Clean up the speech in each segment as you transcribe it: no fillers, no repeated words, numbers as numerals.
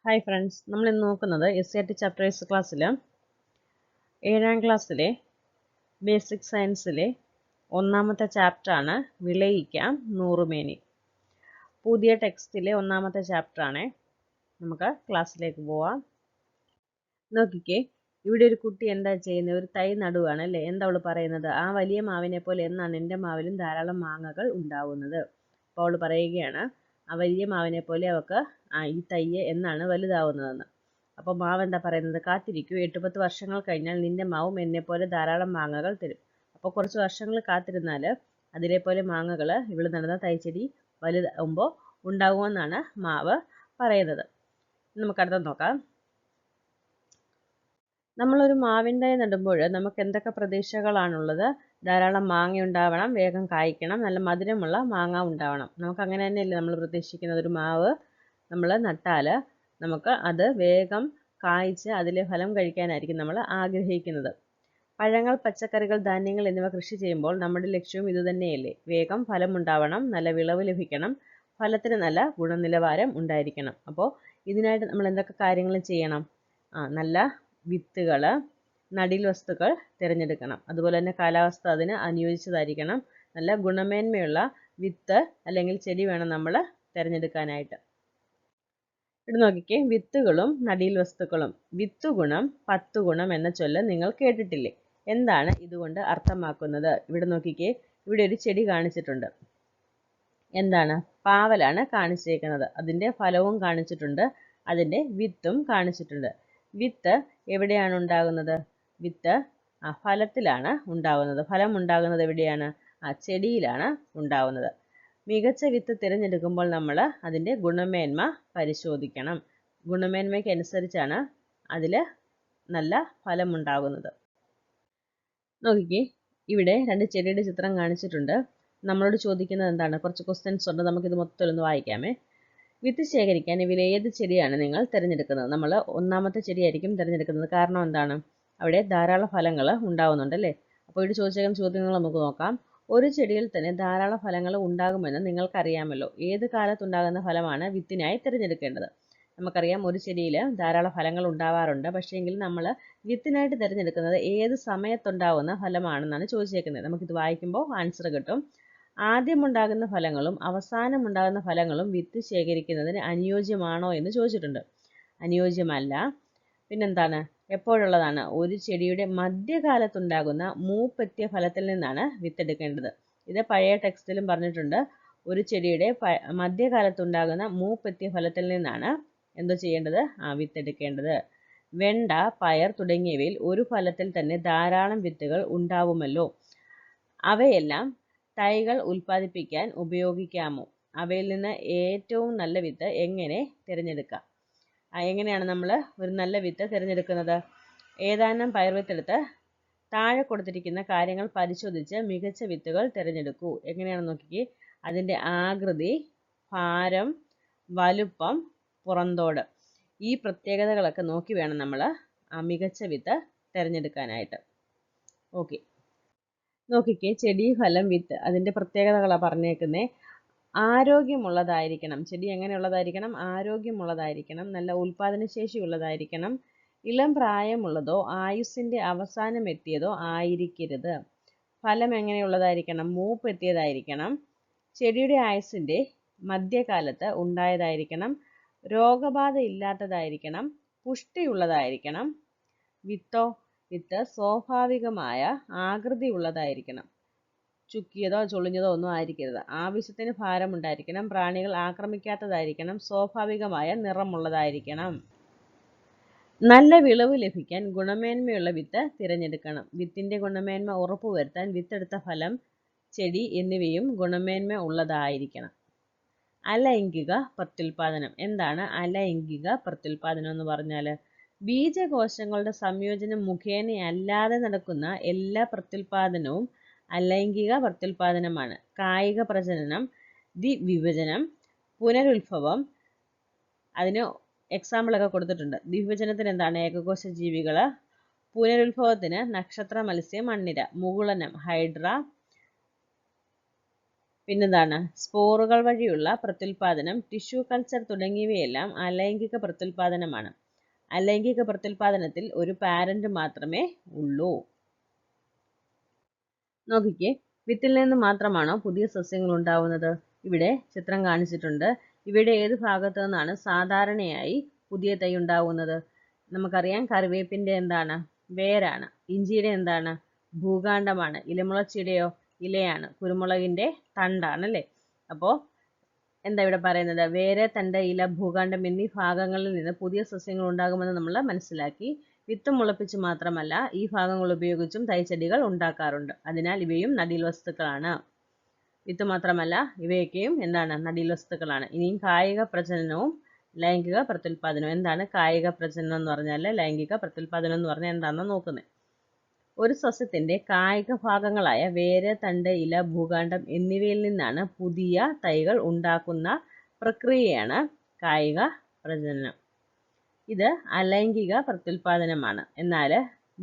Hi friends, നമ്മൾ ഇന്ന് നോക്കുന്നത് SCERT ചാപ്റ്റേഴ്സ് ക്ലാസ്സിൽ 7ാം ക്ലാസ്സിലെ ബേസിക് സയൻസിലെ ഒന്നാമത്തെ ചാപ്റ്ററാണ് വിളയിക്കാം നൂറുമേനി. പുതിയ ടെക്സ്റ്റിലെ ഒന്നാമത്തെ ചാപ്റ്ററാണ്. നമുക്ക് ക്ലാസ്സിലേക്ക് പോവാം. നോക്കിക്കേ, ഇവിടെ ഒരു കുട്ടി എന്താ ചെയ്യുന്നത്? ഒരു തൈ നടുവാണ് അല്ലേ? എന്താ അവൾ പറയുന്നത്? ആ വലിയ മാവിനെ പോലെ എന്നാണ് എൻ്റെ മാവിലും ധാരാളം മാങ്ങകൾ ഉണ്ടാവുന്നത്. അപ്പോൾ അവൾ പറയുകയാണ്, ആ വലിയ മാവിനെ പോലെ അവൾക്ക് ഈ തയ്യ് എന്നാണ് വലുതാവുന്നതെന്ന്. അപ്പോൾ മാവ് എന്താ പറയുന്നത്? കാത്തിരിക്കൂ, 8-10 വർഷങ്ങൾ കഴിഞ്ഞാൽ നിന്റെ മാവും എന്നെപ്പോലെ ധാരാളം മാങ്ങകൾ തരും. അപ്പോൾ കുറച്ച് വർഷങ്ങൾ കാത്തിരുന്നാൽ അതിലേപോലെ മാങ്ങകൾ ഇവിടെ നടന്ന തൈച്ചെടി വലുതാവുമ്പോൾ ഉണ്ടാകുമെന്നാണ് മാവ് പറയുന്നത്. നമുക്കടുത്ത് നോക്കാം. നമ്മളൊരു മാവിൻ തൈ നടുമ്പോൾ നമുക്ക് എന്തൊക്കെ പ്രതീക്ഷകളാണുള്ളത്? ധാരാളം മാങ്ങ ഉണ്ടാവണം, വേഗം കായ്ക്കണം, നല്ല മധുരമുള്ള മാങ്ങ ഉണ്ടാവണം. നമുക്ക് അങ്ങനെ തന്നെയല്ലേ നമ്മൾ പ്രതീക്ഷിക്കുന്നത്? ഒരു മാവ് നമ്മൾ നട്ടാൽ നമുക്ക് അത് വേഗം കായ്ച്ച് അതിലെ ഫലം കഴിക്കാനായിരിക്കും നമ്മൾ ആഗ്രഹിക്കുന്നത്. പഴങ്ങൾ, പച്ചക്കറികൾ, ധാന്യങ്ങൾ എന്നിവ കൃഷി ചെയ്യുമ്പോൾ നമ്മുടെ ലക്ഷ്യവും ഇതുതന്നെയല്ലേ? വേഗം ഫലമുണ്ടാവണം, നല്ല വിളവ് ലഭിക്കണം, ഫലത്തിന് നല്ല ഗുണനിലവാരം ഉണ്ടായിരിക്കണം. അപ്പോൾ ഇതിനായിട്ട് നമ്മൾ എന്തൊക്കെ കാര്യങ്ങൾ ചെയ്യണം? നല്ല വിത്തുകൾ, നടീൽ വസ്തുക്കൾ തിരഞ്ഞെടുക്കണം. അതുപോലെ തന്നെ കാലാവസ്ഥ അതിന് അനുയോജിച്ചതായിരിക്കണം. നല്ല ഗുണമേന്മയുള്ള വിത്ത് അല്ലെങ്കിൽ ചെടി വേണം നമ്മൾ തിരഞ്ഞെടുക്കാനായിട്ട്. ഇവിടെ നോക്കിക്കേ, വിത്തുകളും നടീൽ വസ്തുക്കളും. വിത്തുഗുണം 10 ഗുണം എന്ന ചൊല്ല് നിങ്ങൾ കേട്ടിട്ടില്ലേ? എന്താണ് ഇതുകൊണ്ട് അർത്ഥമാക്കുന്നത്? ഇവിടെ നോക്കിക്കേ, ഇവിടെ ഒരു ചെടി കാണിച്ചിട്ടുണ്ട്. എന്താണ്? പാവലാണ് കാണിച്ചേക്കുന്നത്. അതിൻ്റെ ഫലവും കാണിച്ചിട്ടുണ്ട്, അതിൻ്റെ വിത്തും കാണിച്ചിട്ടുണ്ട്. വിത്ത് എവിടെയാണ് ഉണ്ടാകുന്നത്? വിത്ത് ഫലത്തിലാണ് ഉണ്ടാകുന്നത്. ഫലം ഉണ്ടാകുന്നത് എവിടെയാണ്? ചെടിയിലാണ് ഉണ്ടാകുന്നത്. മികച്ച വിത്ത് തിരഞ്ഞെടുക്കുമ്പോൾ നമ്മൾ അതിൻ്റെ ഗുണമേന്മ പരിശോധിക്കണം. ഗുണമേന്മയ്ക്ക് അനുസരിച്ചാണ് അതിൽ നല്ല ഫലം ഉണ്ടാകുന്നത്. നോക്കിക്കേ, ഇവിടെ 2 ചെടിയുടെ ചിത്രം കാണിച്ചിട്ടുണ്ട്. നമ്മളോട് ചോദിക്കുന്നത് എന്താണ്? കുറച്ച് ക്വസ്റ്റ്യൻസ് ഉണ്ട്, നമുക്കിത് മൊത്തം ഒന്ന് വായിക്കാമേ. വിത്ത് ശേഖരിക്കാൻ ഇവയിൽ ഏത് ചെടിയാണ് നിങ്ങൾ തിരഞ്ഞെടുക്കുന്നത്? നമ്മൾ ഒന്നാമത്തെ ചെടിയായിരിക്കും തിരഞ്ഞെടുക്കുന്നത്. കാരണം എന്താണ്? അവിടെ ധാരാളം ഫലങ്ങൾ ഉണ്ടാകുന്നുണ്ട് അല്ലേ? അപ്പോൾ ഇവിടെ ചോദിച്ചേക്കുന്ന ചോദ്യങ്ങൾ നമുക്ക് നോക്കാം. ഒരു ചെടിയിൽ തന്നെ ധാരാളം ഫലങ്ങൾ ഉണ്ടാകുമെന്ന് നിങ്ങൾക്കറിയാമല്ലോ. ഏത് കാലത്തുണ്ടാകുന്ന ഫലമാണ് വിത്തിനായി തിരഞ്ഞെടുക്കേണ്ടത്? നമുക്കറിയാം, ഒരു ചെടിയിൽ ധാരാളം ഫലങ്ങൾ ഉണ്ടാവാറുണ്ട്. പക്ഷേങ്കിൽ നമ്മൾ വിത്തിനായിട്ട് തിരഞ്ഞെടുക്കുന്നത് ഏത് സമയത്തുണ്ടാകുന്ന ഫലമാണെന്നാണ് ചോദിച്ചേക്കുന്നത്. നമുക്കിത് വായിക്കുമ്പോൾ ആൻസർ കിട്ടും. ആദ്യമുണ്ടാകുന്ന ഫലങ്ങളും അവസാനമുണ്ടാകുന്ന ഫലങ്ങളും വിത്ത് ശേഖരിക്കുന്നതിന് അനുയോജ്യമാണോ എന്ന് ചോദിച്ചിട്ടുണ്ട്. അനുയോജ്യമല്ല. പിന്നെന്താണ്? എപ്പോഴുള്ളതാണ്? ഒരു ചെടിയുടെ മധ്യകാലത്തുണ്ടാകുന്ന മൂപ്പെത്തിയ ഫലത്തിൽ നിന്നാണ് വിത്തെടുക്കേണ്ടത്. ഇത് പഴയ ടെക്സ്റ്റിലും പറഞ്ഞിട്ടുണ്ട്. ഒരു ചെടിയുടെ മധ്യകാലത്തുണ്ടാകുന്ന മൂപ്പെത്തിയ ഫലത്തിൽ നിന്നാണ് എന്തോ ചെയ്യേണ്ടത്? വിത്തെടുക്കേണ്ടത്. വെണ്ട, പയർ തുടങ്ങിയവയിൽ ഒരു ഫലത്തിൽ തന്നെ ധാരാളം വിത്തുകൾ ഉണ്ടാവുമല്ലോ. അവയെല്ലാം തൈകൾ ഉൽപ്പാദിപ്പിക്കാൻ ഉപയോഗിക്കാമോ? അവയിൽ നിന്ന് ഏറ്റവും നല്ല വിത്ത് എങ്ങനെ തിരഞ്ഞെടുക്കാം? എങ്ങനെയാണ് നമ്മൾ ഒരു നല്ല വിത്ത് തിരഞ്ഞെടുക്കുന്നത്? ഏതാനും പയർ വിത്തെടുത്ത് താഴെ കൊടുത്തിരിക്കുന്ന കാര്യങ്ങൾ പരിശോധിച്ച് മികച്ച വിത്തുകൾ തിരഞ്ഞെടുക്കൂ. എങ്ങനെയാണെന്ന് നോക്കിക്കേ. അതിൻ്റെ ആകൃതി, ഭാരം, വലുപ്പം, പുറന്തോട്, ഈ പ്രത്യേകതകളൊക്കെ നോക്കി വേണം നമ്മൾ മികച്ച വിത്ത് തിരഞ്ഞെടുക്കാനായിട്ട്. ഓക്കെ, നോക്കിക്കേ, ചെടി, ഫലം, വിത്ത്, അതിൻ്റെ പ്രത്യേകതകളാണ് പറഞ്ഞേക്കുന്നത്. ആരോഗ്യമുള്ളതായിരിക്കണം. ചെടി എങ്ങനെയുള്ളതായിരിക്കണം? ആരോഗ്യമുള്ളതായിരിക്കണം, നല്ല ഉൽപാദനശേഷി ഉള്ളതായിരിക്കണം, ഇളം പ്രായമുള്ളതോ ആയുസ്സിൻ്റെ അവസാനം എത്തിയതോ ആയിരിക്കരുത്. ഫലം എങ്ങനെയുള്ളതായിരിക്കണം? മൂപ്പെത്തിയതായിരിക്കണം, ചെടിയുടെ ആയുസ്സിൻ്റെ മധ്യകാലത്ത് ഉണ്ടായതായിരിക്കണം, രോഗബാധ ഇല്ലാത്തതായിരിക്കണം, പുഷ്ടിയുള്ളതായിരിക്കണം. വിത്ത് സ്വാഭാവികമായ ആകൃതി ഉള്ളതായിരിക്കണം, ചുക്കിയതോ ചുളിഞ്ഞതോ ഒന്നും ആയിരിക്കരുത്. ആവശ്യത്തിന് ഭാരം ഉണ്ടായിരിക്കണം, പ്രാണികൾ ആക്രമിക്കാത്തതായിരിക്കണം, സ്വാഭാവികമായ നിറമുള്ളതായിരിക്കണം. നല്ല വിളവ് ലഭിക്കാൻ ഗുണമേന്മയുള്ള വിത്ത് തിരഞ്ഞെടുക്കണം. വിത്തിൻ്റെ ഗുണമേന്മ ഉറപ്പുവരുത്താൻ വിത്തെടുത്ത ഫലം, ചെടി എന്നിവയും ഗുണമേന്മ ഉള്ളതായിരിക്കണം. അലൈംഗിക പ്രത്യുൽപാദനം. എന്താണ് അലൈംഗിക പ്രത്യുൽപാദനം എന്ന് പറഞ്ഞാൽ? ബീജകോശങ്ങളുടെ സംയോജനം മുഖേനയല്ലാതെ നടക്കുന്ന എല്ലാ പ്രത്യുൽപാദനവും അലൈംഗിക പ്രത്യുൽപാദനമാണ്. കായിക പ്രജനനം, ദ്വിവിഭജനം, പുനരുത്ഭവം, അതിന് എക്സാമ്പിളൊക്കെ കൊടുത്തിട്ടുണ്ട്. ദ്വിവിഭജനത്തിന് എന്താണ്? ഏകകോശ ജീവികൾ. പുനരുത്ഭവത്തിന് നക്ഷത്ര, മത്സ്യം, മണ്ണിര. മുകുളനം, ഹൈഡ്ര. പിന്നെന്താണ് സ്പോറുകൾ വഴിയുള്ള പ്രത്യുൽപാദനം, ടിഷ്യൂ കൾച്ചർ തുടങ്ങിയവയെല്ലാം അലൈംഗിക പ്രത്യുൽപാദനമാണ്. അലൈംഗിക പ്രത്യുൽപാദനത്തിൽ ഒരു പാരന്റ് മാത്രമേ ഉള്ളൂ. നോക്കിക്കേ, വിത്തിൽ നിന്ന് മാത്രമാണോ പുതിയ സസ്യങ്ങൾ ഉണ്ടാവുന്നത്? ഇവിടെ ചിത്രം കാണിച്ചിട്ടുണ്ട്. ഇവയുടെ ഏത് ഭാഗത്തു നിന്നാണ് സാധാരണയായി പുതിയ തൈ ഉണ്ടാവുന്നത്? നമുക്കറിയാം കറിവേപ്പിന്റെ എന്താണ്? വേരാണ്. ഇഞ്ചിയുടെ എന്താണ്? ഭൂകാണ്ഡമാണ്. ഇലമുളച്ചിയുടെയോ? ഇലയാണ്. കുരുമുളകിന്റെ തണ്ടാണ് അല്ലേ? അപ്പോൾ എന്താ ഇവിടെ പറയുന്നത്? വേര്, തണ്ട്, ഇല, ഭൂകാണ്ഡം എന്നീ ഭാഗങ്ങളിൽ നിന്ന് പുതിയ സസ്യങ്ങൾ ഉണ്ടാകുമെന്ന് നമ്മൾ മനസ്സിലാക്കി. വിത്ത് മുളപ്പിച്ച് മാത്രമല്ല ഈ ഭാഗങ്ങൾ ഉപയോഗിച്ചും തൈച്ചെടികൾ ഉണ്ടാക്കാറുണ്ട്. അതിനാൽ ഇവയും നടീൽവസ്തുക്കളാണ്. വിത്ത് മാത്രമല്ല ഇവയൊക്കെയും എന്താണ്? നടീൽവസ്തുക്കളാണ്. ഇനിയും കായിക പ്രജനനവും ലൈംഗിക പ്രത്യുൽപാദനവും. എന്താണ് കായിക പ്രജനനം എന്ന് പറഞ്ഞാൽ? ലൈംഗിക പ്രത്യുൽപാദനം എന്ന് പറഞ്ഞാൽ എന്താണെന്ന് നോക്കുന്നത്. ഒരു സസ്യത്തിന്റെ കായിക ഭാഗങ്ങളായ വേര്, തണ്ട്, ഇല, ഭൂകാണ്ഡം എന്നിവയിൽ നിന്നാണ് പുതിയ തൈകൾ ഉണ്ടാക്കുന്ന പ്രക്രിയയാണ് കായിക പ്രജനനം. ഇത് അലൈംഗിക പ്രത്യുൽപാദനമാണ്. എന്നാൽ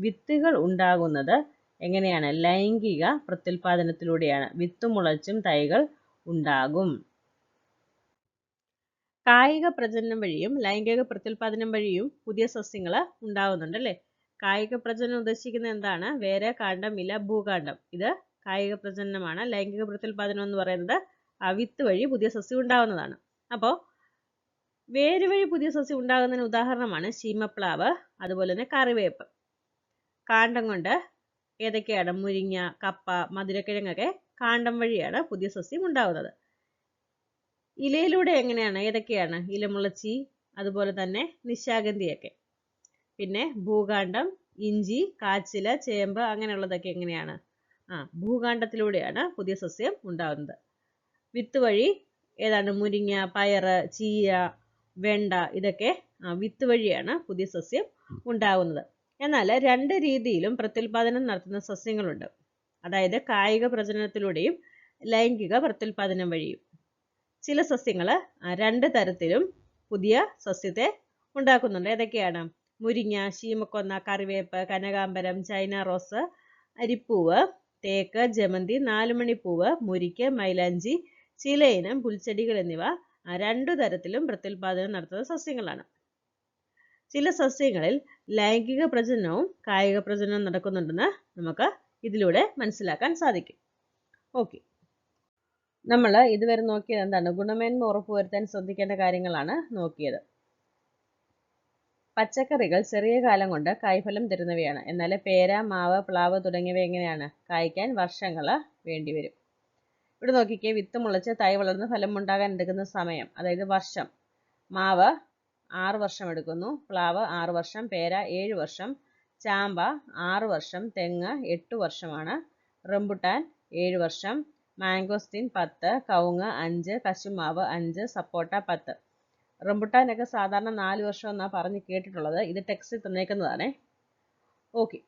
വിത്തുകൾ ഉണ്ടാകുന്നത് എങ്ങനെയാണ്? ലൈംഗിക പ്രത്യുൽപാദനത്തിലൂടെയാണ്. വിത്ത് മുളച്ചും തൈകൾ ഉണ്ടാകും. കായിക പ്രജനനം വഴിയും ലൈംഗിക പ്രത്യുൽപാദനം വഴിയും പുതിയ സസ്യങ്ങൾ ഉണ്ടാകുന്നുണ്ട് അല്ലേ? കായിക പ്രജനനം ഉദ്ദേശിക്കുന്നത് എന്താണ്? വേര്, കാണ്ഡം, ഇല, ഭൂകാണ്ഡം. ഇത് കായിക പ്രജനനമാണ്. ലൈംഗിക പ്രത്യുൽപാദനം എന്ന് പറയുന്നത് വിത്ത് വഴി പുതിയ സസ്യം ഉണ്ടാകുന്നതാണ്. അപ്പോൾ വേര് വഴി പുതിയ സസ്യം ഉണ്ടാകുന്നതിന് ഉദാഹരണമാണ് ശീമപ്ലാവ്, അതുപോലെ തന്നെ കറിവേപ്പ്. കാണ്ഡം കൊണ്ട് ഏതൊക്കെയാണ്? മുരിങ്ങ, കപ്പ, മധുരക്കിഴങ്ങൊക്കെ കാണ്ഡം വഴിയാണ് പുതിയ സസ്യം ഉണ്ടാകുന്നത്. ഇലയിലൂടെ എങ്ങനെയാണ്? ഏതൊക്കെയാണ്? ഇലമുളച്ചി, അതുപോലെ തന്നെ നിശാഗന്ധിയൊക്കെ. പിന്നെ ഭൂകാണ്ഡം, ഇഞ്ചി, കാച്ചില, ചേമ്പ് അങ്ങനെയുള്ളതൊക്കെ എങ്ങനെയാണ്? ഭൂകാണ്ഡത്തിലൂടെയാണ് പുതിയ സസ്യം ഉണ്ടാകുന്നത്. വിത്ത് വഴി ഏതാണ്? മുരിങ്ങ, പയറ്, ചീര, വെണ്ട ഇതൊക്കെ വിത്ത് വഴിയാണ് പുതിയ സസ്യം ഉണ്ടാകുന്നത്. എന്നാൽ രണ്ട് രീതിയിലും പ്രത്യുൽപാദനം നടത്തുന്ന സസ്യങ്ങളുണ്ട്. അതായത് കായിക പ്രജനനത്തിലൂടെയും ലൈംഗിക പ്രത്യുൽപാദനം വഴിയും. ചില സസ്യങ്ങൾ രണ്ട് തരത്തിലും പുതിയ സസ്യത്തെ ഉണ്ടാക്കുന്നുണ്ട്. ഏതൊക്കെയാണ്? മുരിങ്ങ, ശീമക്കൊന്ന, കറിവേപ്പ്, കനകാംബരം, ചൈന റോസ്, അരിപ്പൂവ്, തേക്ക്, ജമന്തി, നാലുമണിപ്പൂവ്, മുരിക്ക്, മൈലാഞ്ചി, ചിലയിനം പുൽച്ചെടികൾ എന്നിവ രണ്ടു തരത്തിലും പ്രത്യുൽപാദനം നടത്തുന്ന സസ്യങ്ങളാണ്. ചില സസ്യങ്ങളിൽ ലൈംഗിക പ്രജനനവും കായിക പ്രജനനവും നടക്കുന്നുണ്ടെന്ന് നമുക്ക് ഇതിലൂടെ മനസ്സിലാക്കാൻ സാധിക്കും. ഓക്കെ, നമ്മൾ ഇതുവരെ നോക്കിയത് എന്താണ്? ഗുണമേന്മ ഉറപ്പുവരുത്താൻ ശ്രദ്ധിക്കേണ്ട കാര്യങ്ങളാണ് നോക്കിയത്. പച്ചക്കറികൾ ചെറിയ കാലം കൊണ്ട് കായ്ഫലം തരുന്നവയാണ്. എന്നാൽ പേര, മാവ്, പ്ലാവ് തുടങ്ങിയവ എങ്ങനെയാണ്? കായ്ക്കാൻ വർഷങ്ങൾ വേണ്ടിവരും. ഇവിടെ നോക്കിക്കേ, വിത്ത് മുളച്ച് തൈ വളർന്ന് ഫലം ഉണ്ടാകാൻ എടുക്കുന്ന സമയം, അതായത് വർഷം. മാവ് 6 വർഷം എടുക്കുന്നു, പ്ലാവ് 6 വർഷം, പേര 7 വർഷം, ചാമ്പ 6 വർഷം, തെങ്ങ് 8 വർഷമാണ്, റംബുട്ടാൻ 7 വർഷം, മാംഗോസ്റ്റിൻ 10, കവുങ്ങ് 5, കശുമാവ് 5, സപ്പോട്ട 10. റംബുട്ടാനൊക്കെ സാധാരണ 4 വർഷം എന്നാണ് പറഞ്ഞ് കേട്ടിട്ടുള്ളത്. ഇത് ടെക്സ്റ്റിൽ തന്നേക്കുന്നതാണേ. ഓക്കെ,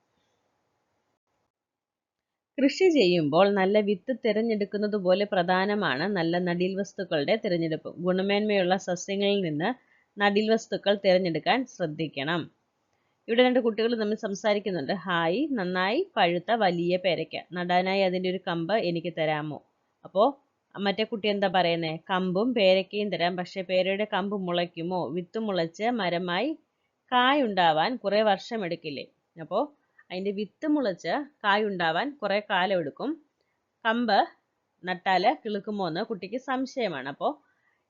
കൃഷി ചെയ്യുമ്പോൾ നല്ല വിത്ത് തിരഞ്ഞെടുക്കുന്നത് പോലെ പ്രധാനമാണ് നല്ല നടീൽവസ്തുക്കളുടെ തിരഞ്ഞെടുപ്പ്. ഗുണമേന്മയുള്ള സസ്യങ്ങളിൽ നിന്ന് നടീൽവസ്തുക്കൾ തിരഞ്ഞെടുക്കാൻ ശ്രദ്ധിക്കണം. ഇവിടെ രണ്ട് കുട്ടികൾ തമ്മിൽ സംസാരിക്കുന്നുണ്ട്. ഹായ്, നന്നായി പഴുത്ത വലിയ പേരയ്ക്ക, നടാനായി അതിൻ്റെ ഒരു കമ്പ് എനിക്ക് തരാമോ? അപ്പോൾ മറ്റേ കുട്ടി എന്താ പറയുന്നത്? കമ്പും പേരയ്ക്കയും തരാം, പക്ഷേ പേരയുടെ കമ്പ് മുളയ്ക്കുമോ? വിത്ത് മുളച്ച് മരമായി കായുണ്ടാവാൻ കുറേ വർഷം എടുക്കില്ലേ? അപ്പോൾ അതിൻ്റെ വിത്ത് മുളച്ച് കായുണ്ടാവാൻ കുറേ കാലം എടുക്കും. കമ്പ് നട്ടാൽ കിളുക്കുമോ എന്ന് കുട്ടിക്ക് സംശയമാണ്. അപ്പോൾ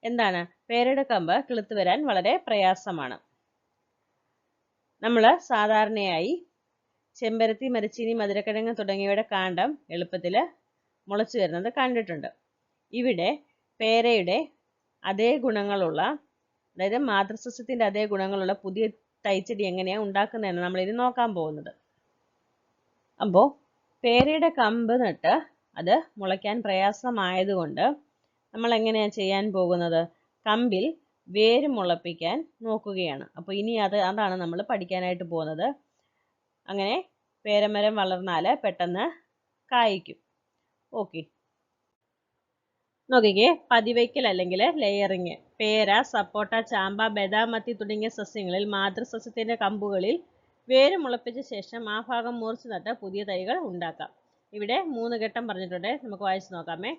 എന്താണ്? പേരയുടെ കമ്പ് കിളുത്ത് വരാൻ വളരെ പ്രയാസമാണ്. നമ്മൾ സാധാരണയായി ചെമ്പരത്തി, മരച്ചീനി, മധുരക്കിഴങ്ങ് തുടങ്ങിയവയുടെ കാണ്ഡം എളുപ്പത്തിൽ മുളച്ചു വരുന്നത് കണ്ടിട്ടുണ്ട്. ഇവിടെ പേരയുടെ അതേ ഗുണങ്ങളുള്ള, അതായത് മാതൃസസ്യത്തിൻ്റെ അതേ ഗുണങ്ങളുള്ള പുതിയ തൈച്ചെടി എങ്ങനെയാണ് ഉണ്ടാക്കുന്നതെന്ന് നമ്മളിത് നോക്കാൻ പോകുന്നത്. അപ്പോൾ പേരയുടെ കമ്പ് നട്ട് അത് മുളയ്ക്കാൻ പ്രയാസമായതുകൊണ്ട് നമ്മൾ എങ്ങനെയാണ് ചെയ്യാൻ പോകുന്നത്? കമ്പിൽ വേര് മുളപ്പിക്കാൻ നോക്കുകയാണ്. അപ്പോൾ ഇനി അതാണ് നമ്മൾ പഠിക്കാനായിട്ട് പോകുന്നത്. അങ്ങനെ പേരമരം വളർന്നാൽ പെട്ടെന്ന് കായ്ക്കും. ഓക്കെ, നോക്കിക്കേ, പതിവയ്ക്കൽ അല്ലെങ്കിൽ ലെയറിങ്. പേര, സപ്പോട്ട, ചാമ്പ, ബദാം, മത്തി തുടങ്ങിയ സസ്യങ്ങളിൽ മാതൃസസ്യത്തിൻ്റെ കമ്പുകളിൽ വേര് മുളപ്പിച്ച ശേഷം ആ ഭാഗം മുറിച്ച് നട്ട് പുതിയ തൈകൾ ഉണ്ടാക്കാം. ഇവിടെ 3 ഘട്ടം പറഞ്ഞിട്ടുണ്ട്. നമുക്ക് വായിച്ച് നോക്കാമേ.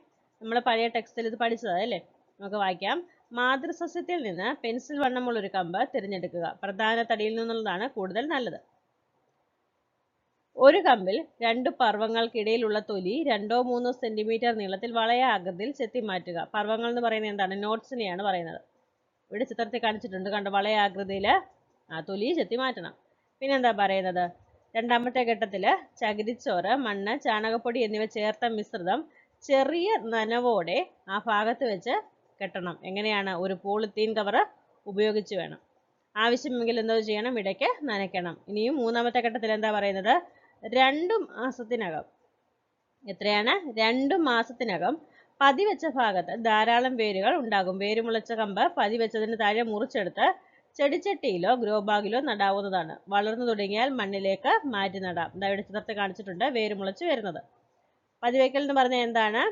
നമ്മൾ പഴയ ടെക്സ്റ്റിൽ ഇത് പഠിച്ചതാണ് അല്ലേ? നമുക്ക് വായിക്കാം. മാതൃസസ്യത്തിൽ നിന്ന് പെൻസിൽ വണ്ണമുള്ള ഒരു കമ്പ് തിരഞ്ഞെടുക്കുക. പ്രധാന തടിയിൽ നിന്നുള്ളതാണ് കൂടുതൽ നല്ലത്. ഒരു കമ്പിൽ 2 പർവ്വങ്ങൾക്കിടയിലുള്ള തൊലി 2-3 സെന്റിമീറ്റർ നീളത്തിൽ വളയ ആകൃതിയിൽ ചെത്തി മാറ്റുക. പർവ്വങ്ങൾ എന്ന് പറയുന്നത് എന്താണ്? നോട്ട്സിനെയാണ് പറയുന്നത്. ഇവിടെ ചിത്രത്തിൽ കാണിച്ചിട്ടുണ്ട്, കണ്ടോ? വളയ ആകൃതിയിൽ ആ തൊലി ചെത്തി മാറ്റണം. പിന്നെന്താ പറയുന്നത്? രണ്ടാമത്തെ ഘട്ടത്തിൽ ചകിരിച്ചോറ്, മണ്ണ്, ചാണകപ്പൊടി എന്നിവ ചേർത്ത മിശ്രിതം ചെറിയ നനവോടെ ആ ഭാഗത്ത് വെച്ച് കെട്ടണം. എങ്ങനെയാണ്? ഒരു പോളിത്തീൻ കവർ ഉപയോഗിച്ച് വേണം. ആവശ്യമെങ്കിൽ എന്തോ ചെയ്യണം? ഇടയ്ക്ക് നനയ്ക്കണം. ഇനിയും മൂന്നാമത്തെ ഘട്ടത്തിൽ എന്താ പറയുന്നത്? 2 മാസത്തിനകം, എത്രയാണ്? 2 മാസത്തിനകം പതിവെച്ച ഭാഗത്ത് ധാരാളം വേരുകൾ ഉണ്ടാകും. വേരുമുളച്ച കമ്പ് പതിവെച്ചതിന് താഴെ മുറിച്ചെടുത്ത് ചെടിച്ചട്ടിയിലോ ഗ്രോ ബാഗിലോ നടാവുന്നതാണ്. വളർന്നു തുടങ്ങിയാൽ മണ്ണിലേക്ക് മാറ്റി നടാം. ഇവിടെ ചിത്രത്തിൽ കാണിച്ചിട്ടുണ്ട് വേരുമുളച്ച് വരുന്നത്. പതിവയ്ക്കൽ എന്ന് പറഞ്ഞാൽ എന്താണ്?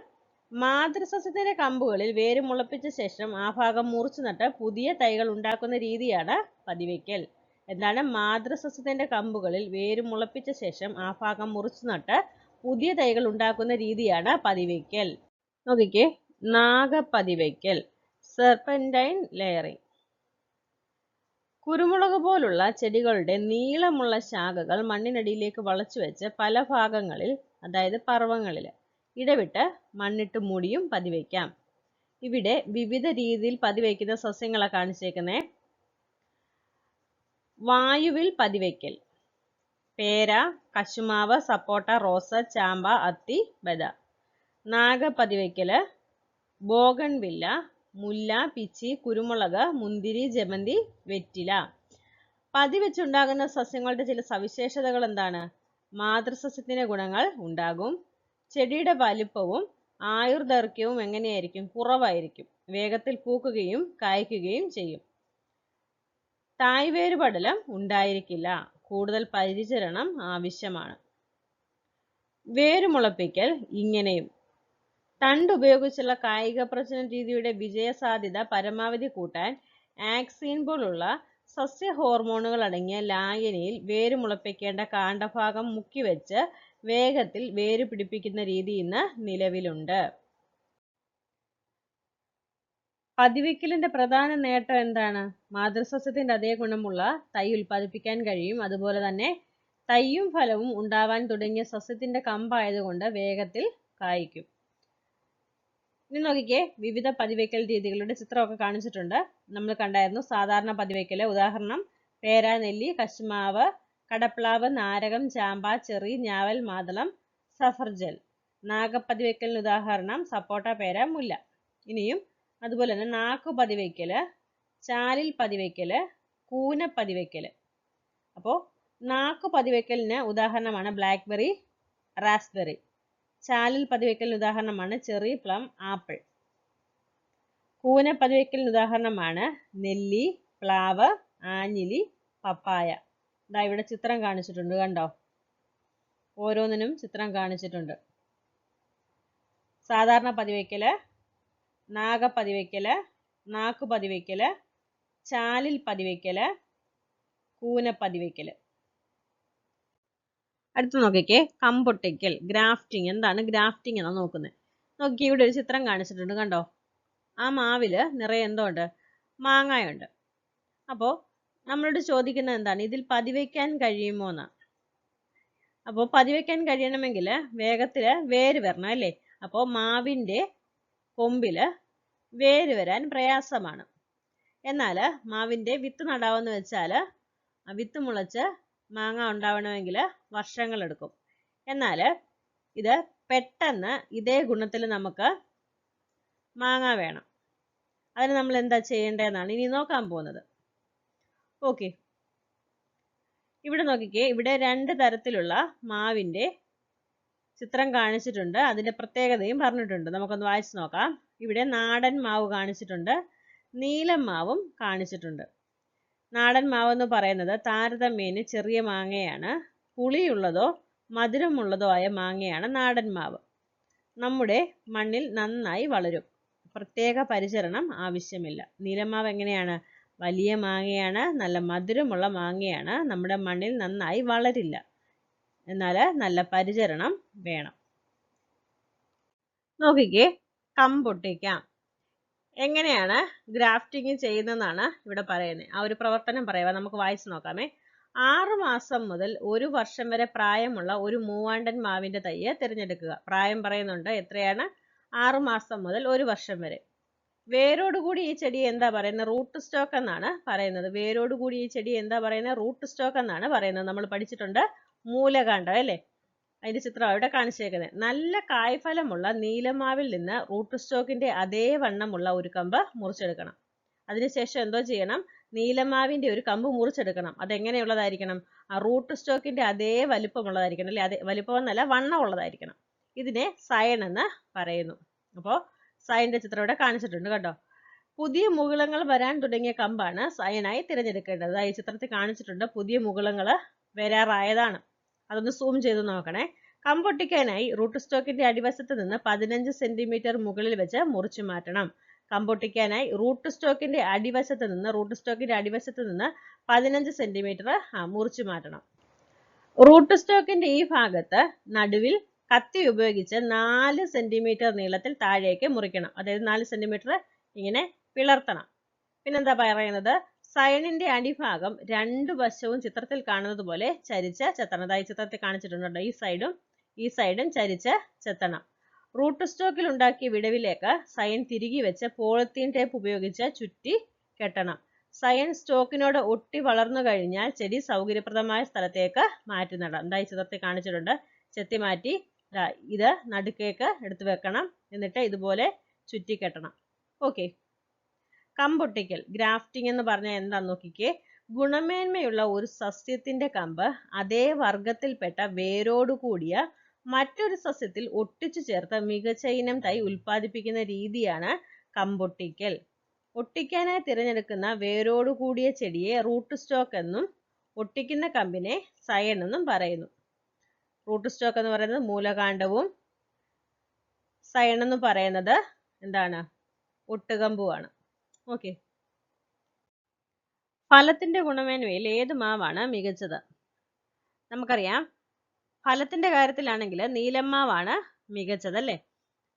മാതൃസസ്യത്തിന്റെ കമ്പുകളിൽ വേര് മുളപ്പിച്ച ശേഷം ആ ഭാഗം മുറിച്ചു നട്ട് പുതിയ തൈകൾ ഉണ്ടാക്കുന്ന രീതിയാണ് പതിവയ്ക്കൽ. എന്താണ്? മാതൃസസ്യത്തിന്റെ കമ്പുകളിൽ വേര് മുളപ്പിച്ച ശേഷം ആ ഭാഗം മുറിച്ചു നട്ട് പുതിയ തൈകൾ ഉണ്ടാക്കുന്ന രീതിയാണ് പതിവയ്ക്കൽ. നോക്കിക്കേ, നാഗപതിവയ്ക്കൽ, സെർപെന്റൈൻ ലെയറിംഗ്. കുരുമുളക് പോലുള്ള ചെടികളുടെ നീളമുള്ള ശാഖകൾ മണ്ണിനടിയിലേക്ക് വളച്ചു വെച്ച് പല ഭാഗങ്ങളിൽ, അതായത് പർവ്വങ്ങളിൽ ഇടവിട്ട് മണ്ണിട്ട് മൂടിയും പതിവയ്ക്കാം. ഇവിടെ വിവിധ രീതിയിൽ പതിവയ്ക്കുന്ന സസ്യങ്ങളെ കാണിച്ചേക്കുന്നേ. വായുവിൽ പതിവയ്ക്കൽ: പേര, കശുമാവ്, സപ്പോട്ട, റോസ്, ചാമ്പ, അത്തി, ബദ. നാഗപതിവയ്ക്കല്: ബോഗൺവില്ല, മുല്ല, പിച്ചി, കുരുമുളക്, മുന്തിരി, ജമന്തി, വെറ്റില. പതിവെച്ചുണ്ടാകുന്ന സസ്യങ്ങളുടെ ചില സവിശേഷതകൾ എന്താണ്? മാതൃസസ്യത്തിന്റെ ഗുണങ്ങൾ ഉണ്ടാകും. ചെടിയുടെ വലിപ്പവും ആയുർദൈർഘ്യവും എങ്ങനെയായിരിക്കും? കുറവായിരിക്കും. വേഗത്തിൽ പൂക്കുകയും കായ്ക്കുകയും ചെയ്യും. തായ്വേരുപടലം ഉണ്ടായിരിക്കില്ല. കൂടുതൽ പരിചരണം ആവശ്യമാണ്. വേരുമുളപ്പിക്കൽ ഇങ്ങനെയും: തണ്ട് ഉപയോഗിച്ചുള്ള കായിക പ്രജനന രീതിയുടെ വിജയസാധ്യത പരമാവധി കൂട്ടാൻ ആക്സിൻ പോലുള്ള സസ്യ ഹോർമോണുകൾ അടങ്ങിയ ലായനിയിൽ വേര് മുളപ്പിക്കേണ്ട കാണ്ഡഭാഗം മുക്കിവെച്ച് വേഗത്തിൽ വേര് പിടിപ്പിക്കുന്ന രീതി ഇന്ന് നിലവിലുണ്ട്. പതിവയ്ക്കലിന്റെ പ്രധാന നേട്ടം എന്താണ്? മാതൃസസ്യത്തിന്റെ അതേ ഗുണമുള്ള തൈ ഉൽപ്പാദിപ്പിക്കാൻ കഴിയും. അതുപോലെ തന്നെ തൈയും ഫലവും ഉണ്ടാവാൻ തുടങ്ങിയ സസ്യത്തിന്റെ കമ്പായതുകൊണ്ട് വേഗത്തിൽ കായ്ക്കും. ഇനി നോക്കിക്കേ, വിവിധ പതിവയ്ക്കൽ രീതികളുടെ ചിത്രമൊക്കെ കാണിച്ചിട്ടുണ്ട്. നമ്മൾ കണ്ടായിരുന്നു സാധാരണ പതിവയ്ക്കല്. ഉദാഹരണം: പേര, നെല്ലി, കശുമാവ്, കടപ്ലാവ്, നാരകം, ചാമ്പ, ചെറി, ഞാവൽ, മാതളം, സഫർജൽ. നാഗപതിവയ്ക്കലിന് ഉദാഹരണം: സപ്പോട്ട, പേര, മുല്ല. ഇനിയും അതുപോലെ തന്നെ നാക്കുപതിവയ്ക്കല്, ചാലിൽ പതിവയ്ക്കല്, കൂനപ്പതിവയ്ക്കല്. അപ്പോൾ നാക്കുപതിവയ്ക്കലിന് ഉദാഹരണമാണ് ബ്ലാക്ക്ബെറി, റാസ്ബെറി. ചാലിൽ പതിവയ്ക്കലിന് ഉദാഹരണമാണ് ചെറി, പ്ലം, ആപ്പിൾ. കൂനപ്പതിവയ്ക്കലിന് ഉദാഹരണമാണ് നെല്ലി, പ്ലാവ്, ആഞ്ഞിലി, പപ്പായ. ഇതാ ഇവിടെ ചിത്രം കാണിച്ചിട്ടുണ്ട്, കണ്ടോ? ഓരോന്നിനും ചിത്രം കാണിച്ചിട്ടുണ്ട്. സാധാരണ പതിവയ്ക്കല്, നാഗപതിവയ്ക്കല്, നാക്കുപതിവയ്ക്കല്, ചാലിൽ പതിവയ്ക്കല്, കൂനപ്പതിവയ്ക്കല്. അടുത്ത് നോക്കിക്കേ, കമ്പൊട്ടിക്കൽ, ഗ്രാഫ്റ്റിംഗ്. എന്താണ് ഗ്രാഫ്റ്റിംഗ് എന്നാണ് നോക്കുന്നത്. നോക്കി, ഇവിടെ ഒരു ചിത്രം കാണിച്ചിട്ടുണ്ട്, കണ്ടോ? ആ മാവില് നിറയെ എന്തോ ഉണ്ട്? മാങ്ങയുണ്ട്. അപ്പോൾ നമ്മളോട് ചോദിക്കുന്നത് എന്താണ്? ഇതിൽ പതിവയ്ക്കാൻ കഴിയുമോ എന്നാണ്. അപ്പോൾ പതിവയ്ക്കാൻ കഴിയണമെങ്കിൽ വേഗത്തിൽ വേര് വരണം അല്ലേ? അപ്പോൾ മാവിൻ്റെ കൊമ്പില് വേര് വരാൻ പ്രയാസമാണ്. എന്നാൽ മാവിൻ്റെ വിത്ത് നടാവെന്ന് വെച്ചാൽ വിത്ത് മുളച്ച് മാങ്ങ ഉണ്ടാവണമെങ്കിൽ വർഷങ്ങളെടുക്കും. എന്നാൽ ഇത് പെട്ടെന്ന് ഇതേ ഗുണത്തിൽ നമുക്ക് മാങ്ങ വേണം. അതിന് നമ്മൾ എന്താ ചെയ്യേണ്ടതെന്നാണ് ഇനി നോക്കാൻ പോകുന്നത്. ഓക്കെ, ഇവിടെ നോക്കിക്കേ, ഇവിടെ 2 തരത്തിലുള്ള മാവിൻ്റെ ചിത്രം കാണിച്ചിട്ടുണ്ട്. അതിൻ്റെ പ്രത്യേകതയും പറഞ്ഞിട്ടുണ്ട്. നമുക്കൊന്ന് വായിച്ചു നോക്കാം. ഇവിടെ നാടൻ മാവ് കാണിച്ചിട്ടുണ്ട്, നീലം മാവും കാണിച്ചിട്ടുണ്ട്. നാടൻ മാവെന്ന് പറയുന്നത് താരതമ്യേന ചെറിയ മാങ്ങയാണ്. പുളിയുള്ളതോ മധുരമുള്ളതോ ആയ മാങ്ങയാണ് നാടൻ മാവ്. നമ്മുടെ മണ്ണിൽ നന്നായി വളരും. പ്രത്യേക പരിചരണം ആവശ്യമില്ല. നീലമാവ് എങ്ങനെയാണ്? വലിയ മാങ്ങയാണ്, നല്ല മധുരമുള്ള മാങ്ങയാണ്. നമ്മുടെ മണ്ണിൽ നന്നായി വളരില്ല, എന്നാൽ നല്ല പരിചരണം വേണം. നോക്കിക്കേ, കമ്പൊട്ടിക്കാം. എങ്ങനെയാണ് ഗ്രാഫ്റ്റിംഗ് ചെയ്യുന്നതെന്നാണ് ഇവിടെ പറയുന്നത്. ആ ഒരു പ്രവർത്തനം പറയുക, നമുക്ക് വായിച്ചു നോക്കാമേ. 6 മാസം മുതൽ 1 വർഷം വരെ പ്രായമുള്ള ഒരു മൂവാണ്ടൻ മാവിന്റെ തൈയെ തിരഞ്ഞെടുക്കുക. പ്രായം പറയുന്നുണ്ട്, എത്രയാണ്? 6 മാസം മുതൽ 1 വർഷം വരെ. വേരോടുകൂടി ഈ ചെടി എന്താ പറയുന്നത്? റൂട്ട് സ്റ്റോക്ക് എന്നാണ് പറയുന്നത്. വേരോടുകൂടി ഈ ചെടി എന്താ പറയുന്നത്? റൂട്ട് സ്റ്റോക്ക് എന്നാണ് പറയുന്നത്. നമ്മൾ പഠിച്ചിട്ടുണ്ട് മൂലകാണ്ഡം അല്ലേ? അതിന്റെ ചിത്രം അവിടെ കാണിച്ചേക്കുന്നത്. നല്ല കായ്ഫലമുള്ള നീലമാവിൽ നിന്ന് റൂട്ട് സ്റ്റോക്കിന്റെ അതേ വണ്ണമുള്ള ഒരു കമ്പ് മുറിച്ചെടുക്കണം. അതിനുശേഷം എന്തോ ചെയ്യണം? നീലമാവിന്റെ ഒരു കമ്പ് മുറിച്ചെടുക്കണം. അതെങ്ങനെയുള്ളതായിരിക്കണം? ആ റൂട്ട് സ്റ്റോക്കിന്റെ അതേ വലിപ്പമുള്ളതായിരിക്കണം അല്ലെ? അതേ വലിപ്പം എന്നല്ല, വണ്ണം ഉള്ളതായിരിക്കണം. ഇതിനെ സയൺ എന്ന് പറയുന്നു. അപ്പോൾ സയന്റെ ചിത്രം ഇവിടെ കാണിച്ചിട്ടുണ്ട് കേട്ടോ. പുതിയ മുകുളങ്ങൾ വരാൻ തുടങ്ങിയ കമ്പാണ് സയനായി തിരഞ്ഞെടുക്കേണ്ടത്. ഈ ചിത്രത്തിൽ കാണിച്ചിട്ടുണ്ട്, പുതിയ മുകുളങ്ങൾ വരാറായതാണ്. അതൊന്ന് സൂം ചെയ്ത് നോക്കണേ. കമ്പൊട്ടിക്കാനായി റൂട്ട് സ്റ്റോക്കിന്റെ അടിവശത്ത് നിന്ന് 15 സെന്റിമീറ്റർ മുകളിൽ വെച്ച് മുറിച്ചു മാറ്റണം. കമ്പൊട്ടിക്കാനായി റൂട്ട് സ്റ്റോക്കിന്റെ അടിവശത്ത് നിന്ന് 15 സെന്റിമീറ്റർ മുറിച്ചു മാറ്റണം. റൂട്ട് സ്റ്റോക്കിന്റെ ഈ ഭാഗത്ത് നടുവിൽ കത്തി ഉപയോഗിച്ച് 4 സെന്റിമീറ്റർ നീളത്തിൽ താഴേക്ക് മുറിക്കണം. അതായത് 4 സെന്റിമീറ്റർ ഇങ്ങനെ പിളർത്തണം. പിന്നെന്താ പറയുന്നത്? സയണിന്റെ അടിഭാഗം 2 വശവും ചിത്രത്തിൽ കാണുന്നത് പോലെ ചരിച്ച് ചെത്തണം. അതായത് ചിത്രത്തിൽ കാണിച്ചിട്ടുണ്ട്, ഈ സൈഡും ചരിച്ച് ചെത്തണം. റൂട്ട് സ്റ്റോക്കിൽ ഉണ്ടാക്കിയ വിടവിലേക്ക് സയൺ തിരികെ വെച്ച് പോളിത്തീൻ ടേപ്പ് ഉപയോഗിച്ച് ചുറ്റി കെട്ടണം. സയൺ സ്റ്റോക്കിനോട് ഒട്ടി വളർന്നു കഴിഞ്ഞാൽ ചെടി സൗകര്യപ്രദമായ സ്ഥലത്തേക്ക് മാറ്റി നടാം. ഈ ചിത്രത്തിൽ കാണിച്ചിട്ടുണ്ട്. ചെത്തി മാറ്റി ഇത് നടുക്കേക്ക് എടുത്തു വെക്കണം. എന്നിട്ട് ഇതുപോലെ ചുറ്റി കെട്ടണം. ഓക്കെ. കമ്പൊട്ടിക്കൽ, ഗ്രാഫ്റ്റിംഗ് എന്ന് പറഞ്ഞാൽ എന്താന്ന് നോക്കിക്കേ. ഗുണമേന്മയുള്ള ഒരു സസ്യത്തിന്റെ കമ്പ് അതേ വർഗത്തിൽപ്പെട്ട വേരോട് കൂടിയ മറ്റൊരു സസ്യത്തിൽ ഒട്ടിച്ചു ചേർത്ത് മികച്ച ഇനം തൈ ഉൽപ്പാദിപ്പിക്കുന്ന രീതിയാണ് കമ്പൊട്ടിക്കൽ. ഒട്ടിക്കാനായി തിരഞ്ഞെടുക്കുന്ന വേരോട് കൂടിയ ചെടിയെ റൂട്ട് സ്റ്റോക്ക് എന്നും ഒട്ടിക്കുന്ന കമ്പിനെ സയൺ എന്നും പറയുന്നു. റൂട്ട് സ്റ്റോക്ക് എന്ന് പറയുന്നത് മൂലകാണ്ഡവും സയൺ എന്ന് പറയുന്നത് എന്താണ്? ഒട്ടുകമ്പുമാണ്. ഓക്കെ. ഫലത്തിന്റെ ഗുണമേന്മയിൽ ഏത് മാവാണ് മികച്ചത്? നമുക്കറിയാം, ഫലത്തിന്റെ കാര്യത്തിലാണെങ്കിൽ നീലമാവാണ് മികച്ചത് അല്ലേ?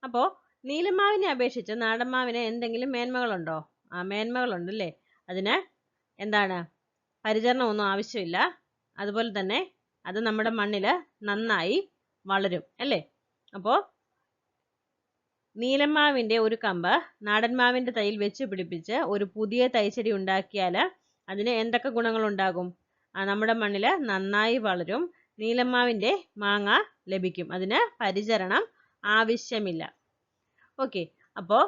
അപ്പോൾ നീലമാവിനെ അപേക്ഷിച്ച് നാടൻ മാവിന് എന്തെങ്കിലും മേന്മകളുണ്ടോ? മേന്മകളുണ്ട് അല്ലേ? അതിന് എന്താണ്? പരിചരണം ഒന്നും ആവശ്യമില്ല. അതുപോലെ തന്നെ അത് നമ്മുടെ മണ്ണിൽ നന്നായി വളരും അല്ലേ? അപ്പോൾ നീലമാവിന്റെ ഒരു കമ്പ് നാടൻ മാവിന്റെ തൈയിൽ വെച്ച് പിടിപ്പിച്ച് ഒരു പുതിയ തൈച്ചെടി ഉണ്ടാക്കിയാൽ അതിന് എന്തൊക്കെ ഗുണങ്ങളുണ്ടാകും? നമ്മുടെ മണ്ണിൽ നന്നായി വളരും, നീലമാവിന്റെ മാങ്ങ ലഭിക്കും, അതിന് പരിചരണം ആവശ്യമില്ല. ഓക്കെ. അപ്പോൾ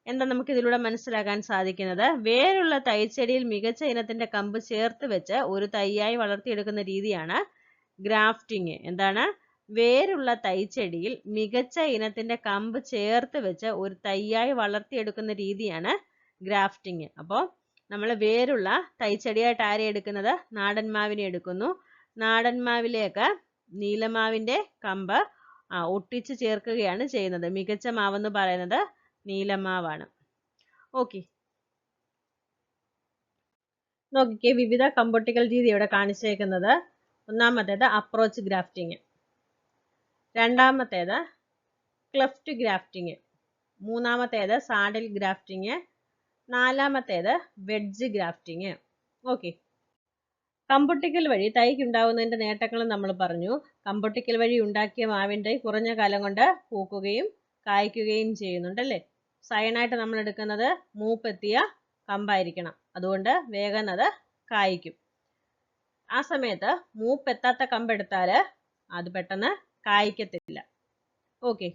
എന്താ നമുക്ക് ഇതിലൂടെ മനസ്സിലാക്കാൻ സാധിക്കുന്നത്? വേരുള്ള തൈച്ചെടിയിൽ മികച്ച ഇനത്തിന്റെ കമ്പ് ചേർത്ത് വെച്ച് ഒരു തൈയായി വളർത്തിയെടുക്കുന്ന രീതിയാണ് ഗ്രാഫ്റ്റിംഗ്. എന്താണ്? വേരുള്ള തൈച്ചെടിയിൽ മികച്ച ഇനത്തിന്റെ കമ്പ് ചേർത്ത് വെച്ച് ഒരു തൈയായി വളർത്തിയെടുക്കുന്ന രീതിയാണ് ഗ്രാഫ്റ്റിംഗ്. അപ്പോൾ നമ്മൾ വേരുള്ള തൈച്ചെടിയായിട്ട് ആരെ എടുക്കുന്നത്? നാടൻ മാവിനെ എടുക്കുന്നു. നാടൻ മാവിലേക്ക് നീലമാവിന്റെ കമ്പ് ഒട്ടിച്ച് ചേർക്കുകയാണ് ചെയ്യുന്നത്. മികച്ച മാവെന്ന് പറയുന്നത് നീലമാവാണ്. ഓക്കെ. നോക്കിക്കേ, വിവിധ കമ്പൊട്ടിക്കൽ രീതി ഇവിടെ കാണിച്ചേക്കുന്നത്. ഒന്നാമത്തേത് അപ്രോച്ച് ഗ്രാഫ്റ്റിംഗ്, രണ്ടാമത്തേത് ക്ലെഫ്റ്റ് ഗ്രാഫ്റ്റിംഗ്, മൂന്നാമത്തേത് സാഡിൽ ഗ്രാഫ്റ്റിംഗ്, നാലാമത്തേത് വെഡ്ജ് ഗ്രാഫ്റ്റിംഗ്. ഓക്കെ. കമ്പൊട്ടിക്കൽ വഴി തൈക്കുണ്ടാവുന്നതിന്റെ നേട്ടങ്ങളും നമ്മൾ പറഞ്ഞു. കമ്പൊട്ടിക്കൽ വഴി ഉണ്ടാക്കിയ മാവിൻ തൈ കുറഞ്ഞ കാലം കൊണ്ട് പൂക്കുകയും കായ്ക്കുകയും ചെയ്യുന്നുണ്ടല്ലേ? സയണായിട്ട് നമ്മൾ എടുക്കുന്നത് മൂപ്പെത്തിയ കമ്പായിരിക്കണം. അതുകൊണ്ട് വേഗം അത് കായ്ക്കും. ആ സമയത്ത് മൂപ്പെത്താത്ത കമ്പെടുത്താൽ അത് പെട്ടെന്ന് കായ്ക്കത്തില്ല. ഓക്കെ.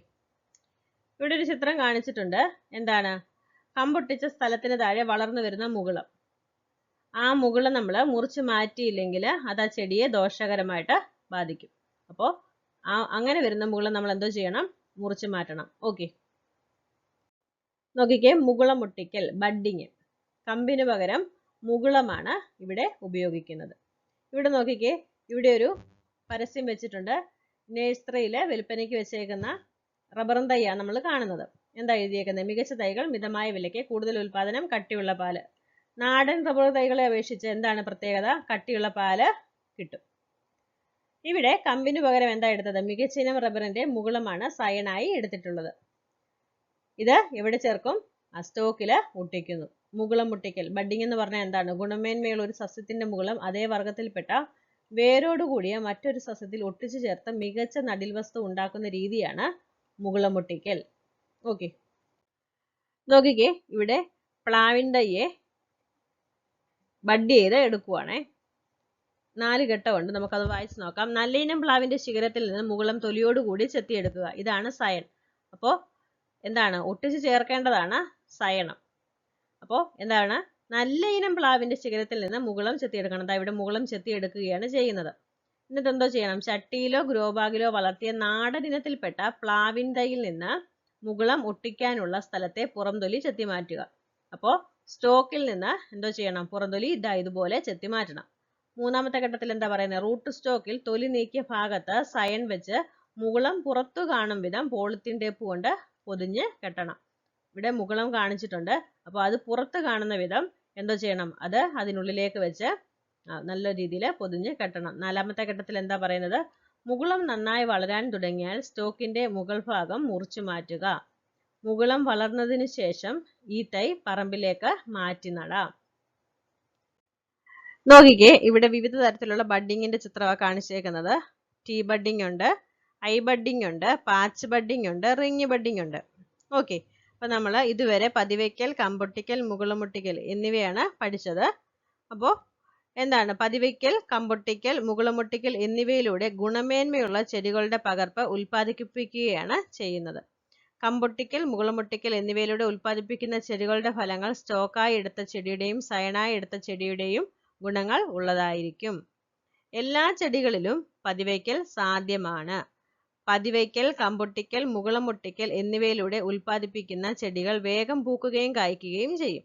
ഇവിടെ ഒരു ചിത്രം കാണിച്ചിട്ടുണ്ട്. എന്താണ്? കമ്പൊട്ടിച്ച സ്ഥലത്തിന് താഴെ വളർന്നു വരുന്ന മുകുളം. ആ മുകുളം നമ്മൾ മുറിച്ച് മാറ്റിയില്ലെങ്കിൽ അത് ആ ചെടിയെ ദോഷകരമായിട്ട് ബാധിക്കും. അപ്പോൾ അങ്ങനെ വരുന്ന മുകുളം നമ്മൾ എന്തോ ചെയ്യണം? മുറിച്ച് മാറ്റണം. ഓക്കെ. നോക്കിക്കേ, മുകുളം ഒട്ടിക്കൽ, ബഡ്ഡിങ്. കമ്പിന് പകരം മുകുളമാണ് ഇവിടെ ഉപയോഗിക്കുന്നത്. ഇവിടെ നോക്കിക്കേ, ഇവിടെ ഒരു പരസ്യം വെച്ചിട്ടുണ്ട്. നഴ്സറിയിൽ വിൽപ്പനയ്ക്ക് വെച്ചേക്കുന്ന റബ്ബറും തൈയാണ് നമ്മൾ കാണുന്നത്. എന്താ എഴുതിയേക്കുന്നത്? മികച്ച തൈകൾ മിതമായ വിലയ്ക്ക്, കൂടുതൽ ഉൽപാദനം, കട്ടിയുള്ള പാല്. നാടൻ റബ്ബർ തൈകളെ അപേക്ഷിച്ച് എന്താണ് പ്രത്യേകത? കട്ടിയുള്ള പാല് കിട്ടും. ഇവിടെ കമ്പിന് പകരം എന്താ എടുത്തത്? മികച്ച ഇനം റബ്ബറിന്റെ മുകുളമാണ് സയണായി എടുത്തിട്ടുള്ളത്. ഇത് എവിടെ ചേർക്കും? സ്റ്റോക്കില് ഒട്ടിക്കുന്നു. മുകുളം ഒട്ടിക്കൽ, ബഡ്ഡിംഗ് എന്ന് പറഞ്ഞാൽ എന്താണ്? ഗുണമേന്മയുള്ള ഒരു സസ്യത്തിന്റെ മുകുളം അതേ വർഗത്തിൽപ്പെട്ട വേരോട് കൂടിയ മറ്റൊരു സസ്യത്തിൽ ഒട്ടിച്ചു ചേർത്ത് മികച്ച നടീൽ വസ്തു ഉണ്ടാക്കുന്ന രീതിയാണ് മുകുളം ഒട്ടിക്കൽ. ഓക്കെ, നോക്കിക്കേ, ഇവിടെ പ്ലാവിൻ തൈയെ ബഡ് ചെയ്ത് എടുക്കുവാണേ. 4 ഘട്ടമുണ്ട്, നമുക്കത് വായിച്ചു നോക്കാം. നല്ല ഇനം പ്ലാവിന്റെ ശിഖരത്തിൽ നിന്ന് മുകുളം തൊലിയോടുകൂടി ചെത്തിയെടുക്കുക. ഇതാണ് സയൻ. അപ്പോൾ എന്താണ്? ഒട്ടിച്ച് ചേർക്കേണ്ടതാണ് സയനം. അപ്പോൾ എന്താണ്? നല്ല ഇനം പ്ലാവിന്റെ ശിഖരത്തിൽ നിന്ന് മുകുളം ചെത്തിയെടുക്കണം. ദാ ഇവിടെ മുകുളം ചെത്തിയെടുക്കുകയാണ് ചെയ്യുന്നത്. എന്നിട്ട് എന്തോ ചെയ്യണം? ചട്ടിയിലോ ഗ്രോ ബാഗിലോ വളർത്തിയ നാടൻ ഇനത്തിൽപ്പെട്ട പ്ലാവിൻ തൈയിൽ നിന്ന് മുകുളം ഒട്ടിക്കാനുള്ള സ്ഥലത്തെ പുറംതൊലി ചെത്തി മാറ്റുക. അപ്പോൾ സ്റ്റോക്കിൽ നിന്ന് എന്തോ ചെയ്യണം? പുറംതൊലി ഇതുപോലെ ചെത്തി മാറ്റണം. മൂന്നാമത്തെ ഘട്ടത്തിൽ എന്താ പറയുന്നത്? റൂട്ട് സ്റ്റോക്കിൽ തൊലി നീക്കിയ ഭാഗത്ത് സയൻ വെച്ച് മുകുളം പുറത്തു കാണും വിധം പോളിത്തീൻ ടേപ്പ് കൊണ്ട് പൊതിഞ്ഞ് കെട്ടണം. ഇവിടെ മുകുളം കാണിച്ചിട്ടുണ്ട്, അപ്പോൾ അത് പുറത്ത് കാണുന്ന വിധം എന്തോ ചെയ്യണം? അത് അതിനുള്ളിലേക്ക് വെച്ച് നല്ല രീതിയിൽ പൊതിഞ്ഞ് കെട്ടണം. നാലാമത്തെ ഘട്ടത്തിൽ എന്താ പറയുന്നത്? മുകുളം നന്നായി വളരാൻ തുടങ്ങിയാൽ സ്റ്റോക്കിന്റെ മുകൾ ഭാഗം മുറിച്ചു മാറ്റുക. മുകുളം വളർന്നതിന് ശേഷം ഈ തൈ പറമ്പിലേക്ക് മാറ്റി നടാം. നോക്കിക്കേ, ഇവിടെ വിവിധ തരത്തിലുള്ള ബഡ്ഡിങ്ങിന്റെ ചിത്രമാണ് കാണിച്ചേക്കുന്നത്. ടീ ബഡ്ഡിംഗ് ഉണ്ട്, ഐ ബഡ്ഡിംഗ് ഉണ്ട്, പാച്ച് ബഡ്ഡിംഗ് ഉണ്ട്, റിങ് ബഡ്ഡിംഗ് ഉണ്ട്. ഓക്കെ, അപ്പൊ നമ്മൾ ഇതുവരെ പതിവയ്ക്കൽ, കമ്പൊട്ടിക്കൽ, മുകുളമൊട്ടിക്കൽ എന്നിവയാണ് പഠിച്ചത്. അപ്പോൾ എന്താണ്? പതിവയ്ക്കൽ, കമ്പൊട്ടിക്കൽ, മുകുളമൊട്ടിക്കൽ എന്നിവയിലൂടെ ഗുണമേന്മയുള്ള ചെടികളുടെ പകർപ്പ് ഉൽപ്പാദിപ്പിക്കുകയാണ് ചെയ്യുന്നത്. കമ്പൊട്ടിക്കൽ, മുകുളമൊട്ടിക്കൽ എന്നിവയിലൂടെ ഉൽപ്പാദിപ്പിക്കുന്ന ചെടികളുടെ ഫലങ്ങൾ സ്റ്റോക്കായി എടുത്ത ചെടിയുടെയും സയനായി എടുത്ത ചെടിയുടെയും ഗുണങ്ങൾ ഉള്ളതായിരിക്കും. എല്ലാ ചെടികളിലും പതിവയ്ക്കൽ സാധ്യമാണ്. പതിവയ്ക്കൽ, കമ്പൊട്ടിക്കൽ, മുകുളമൊട്ടിക്കൽ എന്നിവയിലൂടെ ഉൽപ്പാദിപ്പിക്കുന്ന ചെടികൾ വേഗം പൂക്കുകയും കായ്ക്കുകയും ചെയ്യും.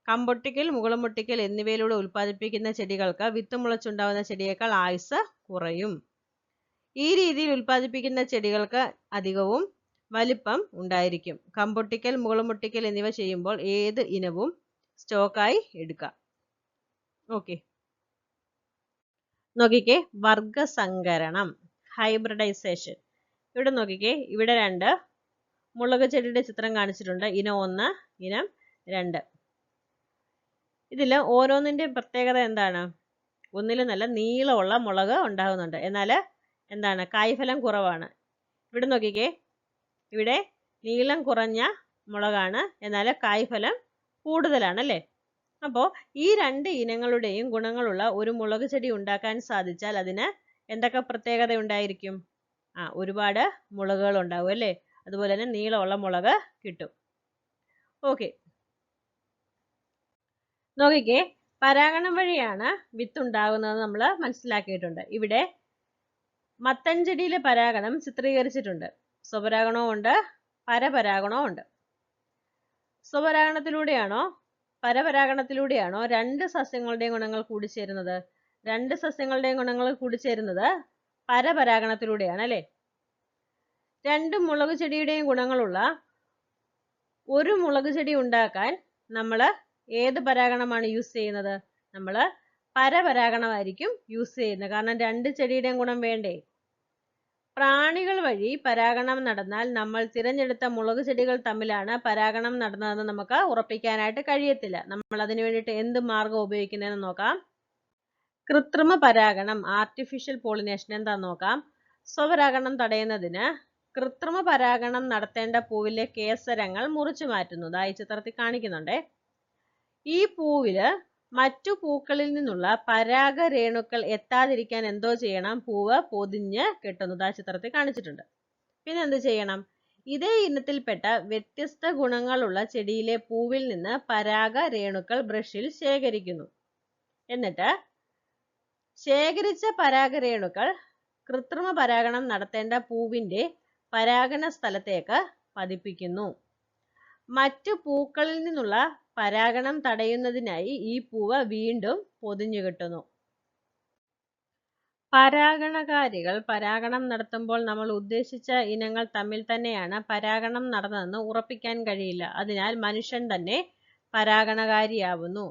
കമ്പൊട്ടിക്കൽ, മുകുളമൊട്ടിക്കൽ എന്നിവയിലൂടെ ഉൽപ്പാദിപ്പിക്കുന്ന ചെടികൾക്ക് വിത്ത് മുളച്ചുണ്ടാവുന്ന ചെടിയേക്കാൾ ആയുസ് കുറയും. ഈ രീതിയിൽ ഉൽപ്പാദിപ്പിക്കുന്ന ചെടികൾക്ക് അധികവും വലിപ്പം ഉണ്ടായിരിക്കും. കമ്പൊട്ടിക്കൽ, മുകുളമൊട്ടിക്കൽ എന്നിവ ചെയ്യുമ്പോൾ ഏത് ഇനവും സ്റ്റോക്കായി എടുക്കാം. ഓക്കെ, നോക്കിക്കേ, വർഗസങ്കരണം, ഹൈബ്രിഡൈസേഷൻ. ഇവിടെ നോക്കിക്കേ, ഇവിടെ 2 മുളക് ചെടിയുടെ ചിത്രം കാണിച്ചിട്ടുണ്ട്. ഇനം 1, ഇനം 2. ഇതിൽ ഓരോന്നിന്റെ പ്രത്യേകത എന്താണ്? ഒന്നിലും നല്ല നീളമുള്ള മുളക് ഉണ്ടാകുന്നുണ്ട്, എന്നാൽ എന്താണ്? കായ്ഫലം കുറവാണ്. ഇവിടെ നോക്കിക്കേ, ഇവിടെ നീളം കുറഞ്ഞ മുളകാണ്, എന്നാൽ കായ്ഫലം കൂടുതലാണ് അല്ലേ? അപ്പോൾ ഈ 2 ഇനങ്ങളുടെയും ഗുണങ്ങളുള്ള ഒരു മുളക് ചെടി ഉണ്ടാക്കാൻ സാധിച്ചാൽ അതിന് എന്തൊക്കെ പ്രത്യേകത ഉണ്ടായിരിക്കും? ഒരുപാട് മുളകുകൾ ഉണ്ടാവും അല്ലേ? അതുപോലെ തന്നെ നീളമുള്ള മുളക് കിട്ടും. ഓക്കെ, നോക്കിക്കേ, പരാഗണം വഴിയാണ് വിത്ത് ഉണ്ടാകുന്നത് നമ്മൾ മനസ്സിലാക്കിയിട്ടുണ്ട്. ഇവിടെ മത്തൻ ചെടിയിലെ പരാഗണം ചിത്രീകരിച്ചിട്ടുണ്ട്. സ്വപരാഗണവും ഉണ്ട്, പരപരാഗണവും ഉണ്ട്. സ്വപരാഗണത്തിലൂടെയാണോ പരപരാഗണത്തിലൂടെയാണോ 2 സസ്യങ്ങളുടെയും ഗുണങ്ങൾ കൂടിച്ചേരുന്നത്? 2 സസ്യങ്ങളുടെയും ഗുണങ്ങൾ കൂടിച്ചേരുന്നത് പരപരാഗണത്തിലൂടെയാണ് അല്ലേ? 2 മുളക് ചെടിയുടെയും ഗുണങ്ങളുള്ള ഒരു മുളക് ചെടി ഉണ്ടാക്കാൻ നമ്മൾ ഏത് പരാഗണമാണ് യൂസ് ചെയ്യുന്നത്? നമ്മൾ പരപരാഗണമായിരിക്കും യൂസ് ചെയ്യുന്നത്. കാരണം 2 ചെടിയുടെയും ഗുണം വേണ്ടേ? പ്രാണികൾ വഴി പരാഗണം നടന്നാൽ നമ്മൾ തിരഞ്ഞെടുത്ത മുളക് ചെടികൾ തമ്മിലാണ് പരാഗണം നടന്നതെന്ന് നമുക്ക് ഉറപ്പിക്കാനായിട്ട് കഴിയത്തില്ല. നമ്മൾ അതിനു വേണ്ടിയിട്ട് എന്ത് മാർഗം ഉപയോഗിക്കുന്നതെന്ന് നോക്കാം. കൃത്രിമ പരാഗണം, ആർട്ടിഫിഷ്യൽ പോളിനേഷൻ എന്താന്ന് നോക്കാം. സ്വപരാഗണം തടയുന്നതിന് കൃത്രിമ പരാഗണം നടത്തേണ്ട പൂവിലെ കേസരങ്ങൾ മുറിച്ചു മാറ്റുന്നു. ഈ ചിത്രത്തിൽ കാണിക്കുന്നുണ്ടേ. ഈ പൂവില് മറ്റു പൂക്കളിൽ നിന്നുള്ള പരാഗരേണുക്കൾ എത്താതിരിക്കാൻ എന്തോ ചെയ്യണം? പൂവ് പൊതിഞ്ഞ് കെട്ടുന്നു. ചിത്രത്തിൽ കാണിച്ചിട്ടുണ്ട്. പിന്നെ എന്ത് ചെയ്യണം? ഇതേ ഇനത്തിൽപ്പെട്ട വ്യത്യസ്ത ഗുണങ്ങളുള്ള ചെടിയിലെ പൂവിൽ നിന്ന് പരാഗരേണുക്കൾ ബ്രഷിൽ ശേഖരിക്കുന്നു. എന്നിട്ട് ശേഖരിച്ച പരാഗരേണുക്കൾ കൃത്രിമ പരാഗണം നടത്തേണ്ട പൂവിന്റെ പരാഗണ സ്ഥലത്തേക്ക് പതിപ്പിക്കുന്നു. മറ്റു പൂക്കളിൽ നിന്നുള്ള പരാഗണം തടയുന്നതിനായി ഈ പൂവ് വീണ്ടും പൊതിഞ്ഞു കെട്ടുന്നു. പരാഗണകാരികൾ പരാഗണം നടത്തുമ്പോൾ നമ്മൾ ഉദ്ദേശിച്ച ഇനങ്ങൾ തമ്മിൽ തന്നെയാണ് പരാഗണം നടന്നതെന്ന് ഉറപ്പിക്കാൻ കഴിയില്ല. അതിനാൽ മനുഷ്യൻ തന്നെ പരാഗണകാരിയാവുന്നു.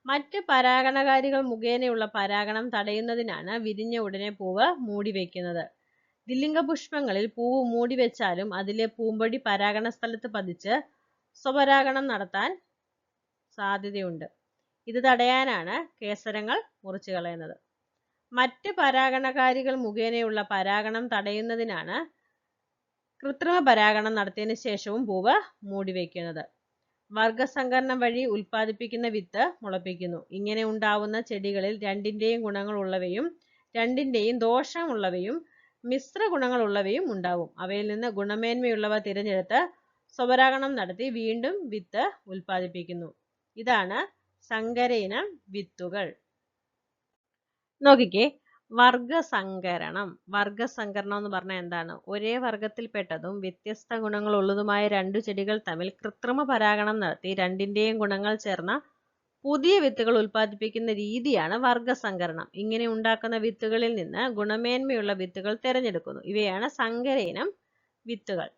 മറ്റ് പരാഗണകാരികൾ മുഖേനയുള്ള പരാഗണം തടയുന്നതിനാണ് വിരിഞ്ഞ ഉടനെ പൂവ് മൂടിവെക്കുന്നത്. ദ്വിലിംഗ പുഷ്പങ്ങളിൽ പൂവ് മൂടിവെച്ചാലും അതിലെ പൂമ്പൊടി പരാഗണ സ്ഥലത്ത് പതിച്ച് സ്വപരാഗണം നടത്താൻ സാധ്യതയുണ്ട്. ഇത് തടയാനാണ് കേസരങ്ങൾ മുറിച്ചു കളയുന്നത്. മറ്റ് പരാഗണകാരികൾ മുഖേനയുള്ള പരാഗണം തടയുന്നതിനാണ് കൃത്രിമ പരാഗണം നടത്തിയതിനു ശേഷവും പൂവ് മൂടിവെക്കുന്നത്. വർഗസങ്കരണം വഴി ഉൽപ്പാദിപ്പിക്കുന്ന വിത്ത് മുളപ്പിക്കുന്നു. ഇങ്ങനെ ഉണ്ടാവുന്ന ചെടികളിൽ രണ്ടിന്റെയും ഗുണങ്ങളുള്ളവയും രണ്ടിന്റെയും ദോഷമുള്ളവയും മിശ്ര ഗുണങ്ങളുള്ളവയും ഉണ്ടാവും. അവയിൽ നിന്ന് ഗുണമേന്മയുള്ളവ തിരഞ്ഞെടുത്ത് സ്വപരാഗണം നടത്തി വീണ്ടും വിത്ത് ഉൽപ്പാദിപ്പിക്കുന്നു. ഇതാണ് സങ്കരയിനം വിത്തുകൾ. നോക്കിക്കേ, വർഗസങ്കരണം. വർഗസങ്കരണം എന്ന് പറഞ്ഞാൽ എന്താണ്? ഒരേ വർഗത്തിൽപ്പെട്ടതും വ്യത്യസ്ത ഗുണങ്ങളുള്ളതുമായ രണ്ടു ചെടികൾ തമ്മിൽ കൃത്രിമ പരാഗണം നടത്തി രണ്ടിന്റെയും ഗുണങ്ങൾ ചേർന്ന പുതിയ വിത്തുകൾ ഉൽപ്പാദിപ്പിക്കുന്ന രീതിയാണ് വർഗസങ്കരണം. ഇങ്ങനെ ഉണ്ടാക്കുന്ന വിത്തുകളിൽ നിന്ന് ഗുണമേന്മയുള്ള വിത്തുകൾ തിരഞ്ഞെടുക്കുന്നു. ഇവയാണ് സങ്കരയിനം വിത്തുകൾ.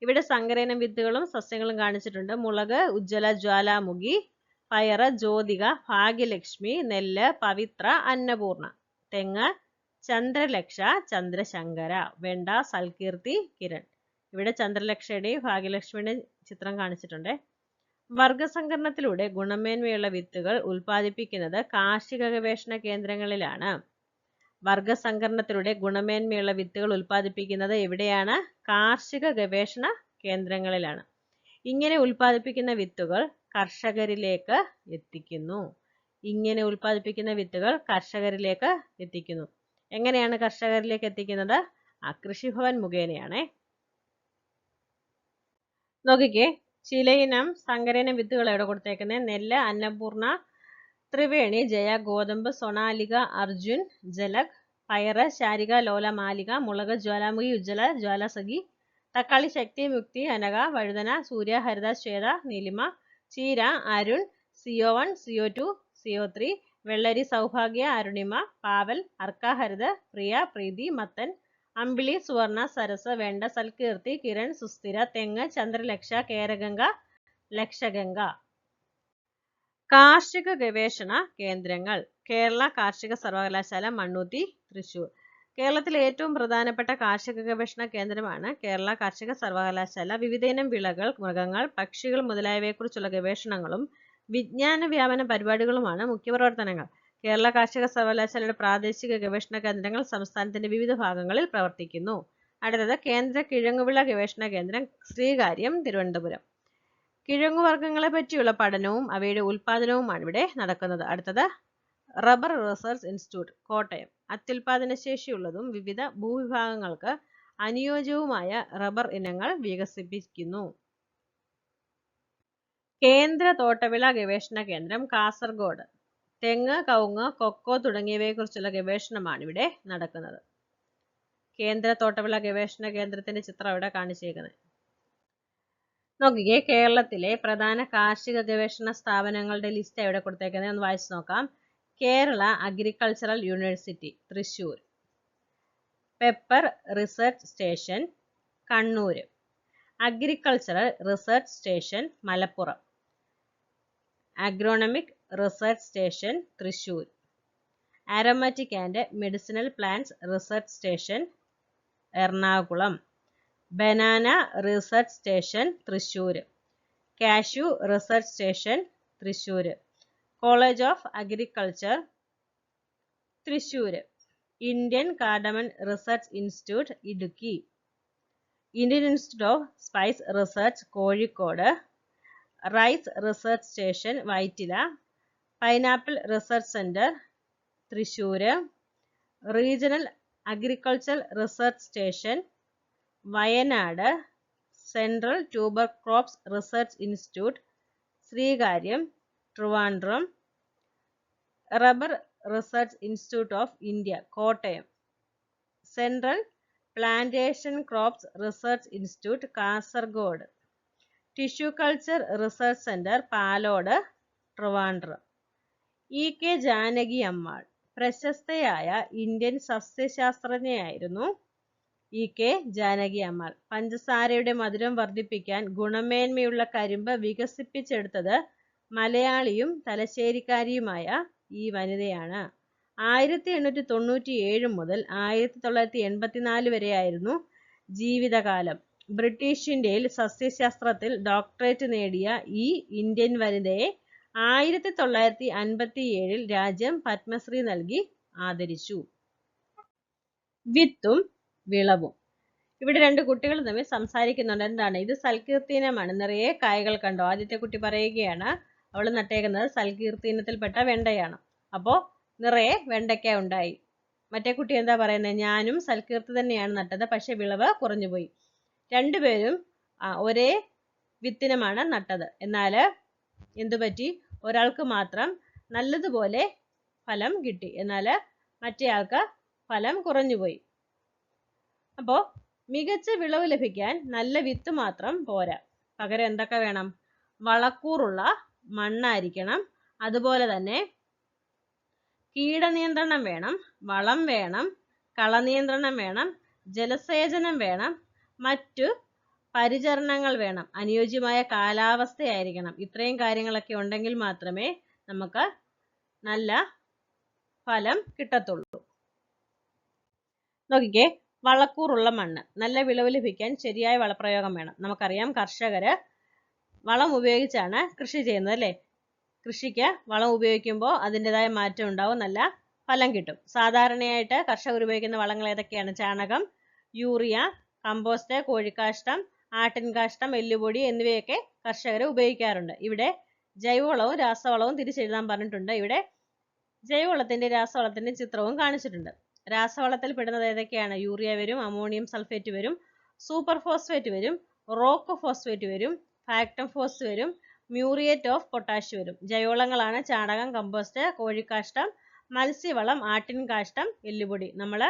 ഇവിടെ സങ്കരയിനം വിത്തുകളും സസ്യങ്ങളും കാണിച്ചിട്ടുണ്ട്. മുളക് ഉജ്ജ്വല ജ്വാലാമുഖി, പയറ് ജ്യോതിക, ഭാഗ്യലക്ഷ്മി, നെല്ല് പവിത്ര, അന്നപൂർണ, തെങ്ങ് ചന്ദ്രലക്ഷ, ചന്ദ്രശങ്കര, വെണ്ട സൽകീർത്തി, കിരൺ. ഇവിടെ ചന്ദ്രലക്ഷയുടെയും ഭാഗ്യലക്ഷ്മിയുടെയും ചിത്രം കാണിച്ചിട്ടുണ്ട്. വർഗസങ്കരണത്തിലൂടെ ഗുണമേന്മയുള്ള വിത്തുകൾ ഉൽപ്പാദിപ്പിക്കുന്നത് കാർഷിക ഗവേഷണ കേന്ദ്രങ്ങളിലാണ്. വർഗസങ്കരണത്തിലൂടെ ഗുണമേന്മയുള്ള വിത്തുകൾ ഉൽപ്പാദിപ്പിക്കുന്നത് എവിടെയാണ്? കാർഷിക ഗവേഷണ കേന്ദ്രങ്ങളിലാണ്. ഇങ്ങനെ ഉൽപ്പാദിപ്പിക്കുന്ന വിത്തുകൾ കർഷകരിലേക്ക് എത്തിക്കുന്നു. എങ്ങനെയാണ് കർഷകരിലേക്ക് എത്തിക്കുന്നത്? കൃഷിഭവൻ മുഖേനയാണ്. നോക്കിക്കേ, ചിലയിനം സങ്കരയിനം വിത്തുകൾ എവിടെ കൊടുത്തേക്കുന്നത്? നെല്ല് അന്നപൂർണ, ത്രിവേണി, ജയ, ഗോതമ്പ്, സൊണാലിക, അർജുൻ, ജലക്, പയറ് ശാരിക, ലോല, മാലിക, മുളക് ജ്വാലാമുഖി, ഉജ്ജ്വല, ജ്വാലസഖി, തക്കാളി ശക്തി, മുക്തി, അനഘ, വഴുതന, സൂര്യ, ഹരിത, ശ്വേത, നീലിമ, ചീര, അരുൺ, CO1, CO2, CO3, വെള്ളരി, സൗഭാഗ്യ, അരുണിമ, പാവൽ, അർക്ക, ഹരിത, പ്രിയ, പ്രീതി, മത്തൻ, അമ്പിളി, സുവർണ, സരസ്, വെണ്ട, സൽകീർത്തി, കിരൺ, സുസ്ഥിര, തെങ്ങ്, ചന്ദ്രലക്ഷ, കേരഗംഗ, ലക്ഷഗംഗ. കാർഷിക ഗവേഷണ കേന്ദ്രങ്ങൾ. കേരള കാർഷിക സർവകലാശാല, മണ്ണുത്തി, തൃശൂർ. കേരളത്തിലെ ഏറ്റവും പ്രധാനപ്പെട്ട കാർഷിക ഗവേഷണ കേന്ദ്രമാണ് കേരള കാർഷിക സർവകലാശാല. വിവിധയിനം വിളകൾ, മൃഗങ്ങൾ, പക്ഷികൾ മുതലായവയെക്കുറിച്ചുള്ള ഗവേഷണങ്ങളും വിജ്ഞാന വ്യാപന പരിപാടികളുമാണ് മുഖ്യ പ്രവർത്തനങ്ങൾ. കേരള കാർഷിക സർവകലാശാലയുടെ പ്രാദേശിക ഗവേഷണ കേന്ദ്രങ്ങൾ സംസ്ഥാനത്തിന്റെ വിവിധ ഭാഗങ്ങളിൽ പ്രവർത്തിക്കുന്നു. അടുത്തത് കേന്ദ്ര കിഴങ്ങുവിള ഗവേഷണ കേന്ദ്രം, ശ്രീകാര്യം, തിരുവനന്തപുരം. കിഴങ്ങുവർഗ്ഗങ്ങളെ പറ്റിയുള്ള പഠനവും അവയുടെ ഉൽപാദനവുമാണ് ഇവിടെ നടക്കുന്നത്. അടുത്തത് റബ്ബർ റിസർച്ച് ഇൻസ്റ്റിറ്റ്യൂട്ട്, കോട്ടയം. അത്യുൽപാദനശേഷിയുള്ളതും വിവിധ ഭൂവിഭാഗങ്ങൾക്ക് അനുയോജ്യവുമായ റബ്ബർ ഇനങ്ങൾ വികസിപ്പിക്കുന്നു. കേന്ദ്ര തോട്ടവിള ഗവേഷണ കേന്ദ്രം, കാസർഗോഡ്. തെങ്ങ്, കവുങ്ങ്, കൊക്കോ തുടങ്ങിയവയെക്കുറിച്ചുള്ള ഗവേഷണമാണ് ഇവിടെ നടക്കുന്നത്. കേന്ദ്ര തോട്ടവിള ഗവേഷണ കേന്ദ്രത്തിന്റെ ചിത്രം ഇവിടെ കാണിച്ചിരിക്കുന്നത്. നോക്കിക്കേ, കേരളത്തിലെ പ്രധാന കാർഷിക ഗവേഷണ സ്ഥാപനങ്ങളുടെ ലിസ്റ്റ് എവിടെ കൊടുത്തേക്കുന്നത് ഒന്ന് വായിച്ചു നോക്കാം. Kerala agricultural university, Thrissur. Pepper research station, Kannur. Agricultural research station, Malappuram. Agronomic research station, Thrissur. Aromatic and medicinal plants research station, Ernakulam. Banana research station, Thrissur. Cashew research station, Thrissur. College of agriculture, Thrissur. Indian cardamom research institute, Idukki. Indian institute of spice research, Kozhikode. Rice research station, Vyttila. Pineapple research centre, Thrissur. Regional agriculture research station, Wayanad. Central tuber crops research institute, Sreekaryam, Trivandrum. Rubber research institute of India, Kottayam. Central plantation crops research institute, Kasaragod. Tissue culture research centre, Palode, Trivandrum. EK Janaki Ammal പ്രശസ്തയായ Indian സസ്യശാസ്ത്രജ്ഞയായിരുന്നു EK Janaki Ammal. പഞ്ചസാരയുടെ മധുരം വർദ്ധിപ്പിക്കാൻ ഗുണമേന്മയുള്ള കരിമ്പ് വികസിപ്പിച്ചെടുത്തത് മലയാളിയും തലശ്ശേരിക്കാരിയുമായ ഈ വനിതയാണ്. 1897 മുതൽ 1984 വരെയായിരുന്നു ജീവിതകാലം. ബ്രിട്ടീഷ് ഇന്ത്യയിൽ സസ്യശാസ്ത്രത്തിൽ ഡോക്ടറേറ്റ് നേടിയ ഈ ഇന്ത്യൻ വനിതയെ 1957 രാജ്യം പത്മശ്രീ നൽകി ആദരിച്ചു. വിത്തും വിളവും. ഇവിടെ രണ്ട് കുട്ടികൾ തമ്മിൽ സംസാരിക്കുന്നുണ്ട്. എന്താണ് ഇത്? സൽകീർത്തീനമാണ്. നിറയെ കായകൾ കണ്ടോ? ആദ്യത്തെ കുട്ടി പറയുകയാണ് അവൾ നട്ടേക്കുന്നത് സൽകീർത്തീനത്തിൽപ്പെട്ട വെണ്ടയാണ്. അപ്പോൾ നിറയെ വെണ്ടയ്ക്ക ഉണ്ടായി. മറ്റേ കുട്ടി എന്താ പറയുന്നത്? ഞാനും സൽകീർത്തി തന്നെയാണ് നട്ടത്, പക്ഷെ വിളവ് കുറഞ്ഞുപോയി. രണ്ടുപേരും ഒരേ വിത്തിനമാണ് നട്ടത്. എന്നാൽ എന്തുപറ്റി? ഒരാൾക്ക് മാത്രം നല്ലതുപോലെ ഫലം കിട്ടി, എന്നാൽ മറ്റേയാൾക്ക് ഫലം കുറഞ്ഞുപോയി. അപ്പോൾ മികച്ച വിളവ് ലഭിക്കാൻ നല്ല വിത്ത് മാത്രം പോരാ. പകരം എന്തൊക്കെ വേണം? വളക്കൂറുള്ള മണ്ണായിരിക്കണം. അതുപോലെ തന്നെ കീടനിയന്ത്രണം വേണം, വളം വേണം, കളനിയന്ത്രണം വേണം, ജലസേചനം വേണം, മറ്റു പരിചരണങ്ങൾ വേണം, അനുയോജ്യമായ കാലാവസ്ഥയായിരിക്കണം. ഇത്രയും കാര്യങ്ങളൊക്കെ ഉണ്ടെങ്കിൽ മാത്രമേ നമുക്ക് നല്ല ഫലം കിട്ടത്തുള്ളൂ. നോക്കിക്കേ, വളക്കൂറുള്ള മണ്ണ്. നല്ല വിളവ് ലഭിക്കാൻ ശരിയായ വളപ്രയോഗം വേണം. നമുക്കറിയാം കർഷകര് വളം ഉപയോഗിച്ചാണ് കൃഷി ചെയ്യുന്നത്, അല്ലേ? കൃഷിക്ക് വളം ഉപയോഗിക്കുമ്പോൾ അതിൻ്റെതായ മാറ്റം ഉണ്ടാവും, നല്ല ഫലം കിട്ടും. സാധാരണയായിട്ട് കർഷകർ ഉപയോഗിക്കുന്ന വളങ്ങൾ ഏതൊക്കെയാണ്? ചാണകം, യൂറിയ, കമ്പോസ്റ്റ്, കോഴിക്കാഷ്ടം, ആട്ടിൻകാഷ്ടം, എല്ലുപൊടി എന്നിവയൊക്കെ കർഷകർ ഉപയോഗിക്കാറുണ്ട്. ഇവിടെ ജൈവവളവും രാസവളവും തിരിച്ചെഴുതാൻ പറഞ്ഞിട്ടുണ്ട്. ഇവിടെ ജൈവവളത്തിന്റെ രാസവളത്തിന്റെ ചിത്രവും കാണിച്ചിട്ടുണ്ട്. രാസവളത്തിൽ പെടുന്നത് ഏതൊക്കെയാണ്? യൂറിയ വരും, അമോണിയം സൾഫേറ്റ് വരും, സൂപ്പർ ഫോസ്ഫേറ്റ് വരും, റോക്ക് ഫോസ്ഫേറ്റ് വരും, ഫാക്ടം ഫോസ് വരും, മ്യൂറിയേറ്റ് ഓഫ് പൊട്ടാഷ് വരും. ജൈവവളങ്ങളാണ് ചാണകം, കമ്പോസ്റ്റ്, കോഴിക്കാഷ്ടം, മത്സ്യവളം, ആട്ടിൻകാഷ്ടം, എല്ലുപൊടി. നമ്മൾ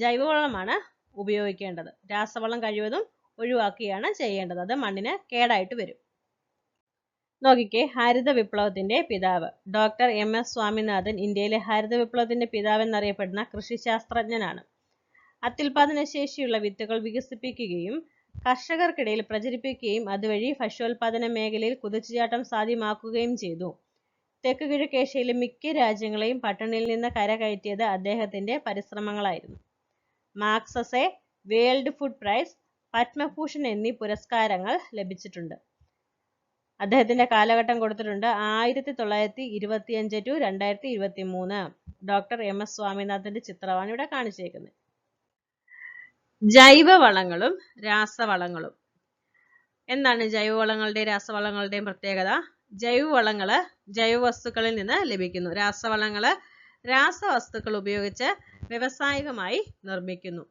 ജൈവവളമാണ് ഉപയോഗിക്കേണ്ടത്. രാസവളം കഴിവതും ഒഴിവാക്കുകയാണ് ചെയ്യേണ്ടത്. അത് മണ്ണിന് കേടായിട്ട് വരും. നോക്കിക്കേ, ഹരിത വിപ്ലവത്തിന്റെ പിതാവ് ഡോക്ടർ എം.എസ്. സ്വാമിനാഥൻ ഇന്ത്യയിലെ ഹരിത വിപ്ലവത്തിന്റെ പിതാവ് എന്നറിയപ്പെടുന്ന കൃഷിശാസ്ത്രജ്ഞനാണ്. അത്യുൽപാദന ശേഷിയുള്ള വിത്തുകൾ വികസിപ്പിക്കുകയും കർഷകർക്കിടയിൽ പ്രചരിപ്പിക്കുകയും അതുവഴി ഭക്ഷ്യോൽപാദന മേഖലയിൽ കുതിച്ചുചാട്ടം സാധ്യമാക്കുകയും ചെയ്തു. തെക്ക് കിഴക്കേഷ്യയിലെ മിക്ക രാജ്യങ്ങളെയും പട്ടിണിയിൽ നിന്ന് കരകയറ്റിയത് അദ്ദേഹത്തിന്റെ പരിശ്രമങ്ങളായിരുന്നു. Magsaysay, world food prize, Padma Bhushan എന്നീ പുരസ്കാരങ്ങൾ ലഭിച്ചിട്ടുണ്ട്. അദ്ദേഹത്തിന്റെ കാലഘട്ടം കൊടുത്തിട്ടുണ്ട് 1925 to 2023. ഡോക്ടർ എം.എസ്. സ്വാമിനാഥന്റെ ചിത്രമാണ് ഇവിടെ കാണിച്ചേക്കുന്നത്. ജൈവവളങ്ങളും രാസവളങ്ങളും. എന്താണ് ജൈവവളങ്ങളുടെയും രാസവളങ്ങളുടെയും പ്രത്യേകത? ജൈവവളങ്ങള് ജൈവവസ്തുക്കളിൽ നിന്ന് ലഭിക്കുന്നു. രാസവളങ്ങള് രാസവസ്തുക്കൾ ഉപയോഗിച്ച് വ്യാവസായികമായി നിർമ്മിക്കുന്നു.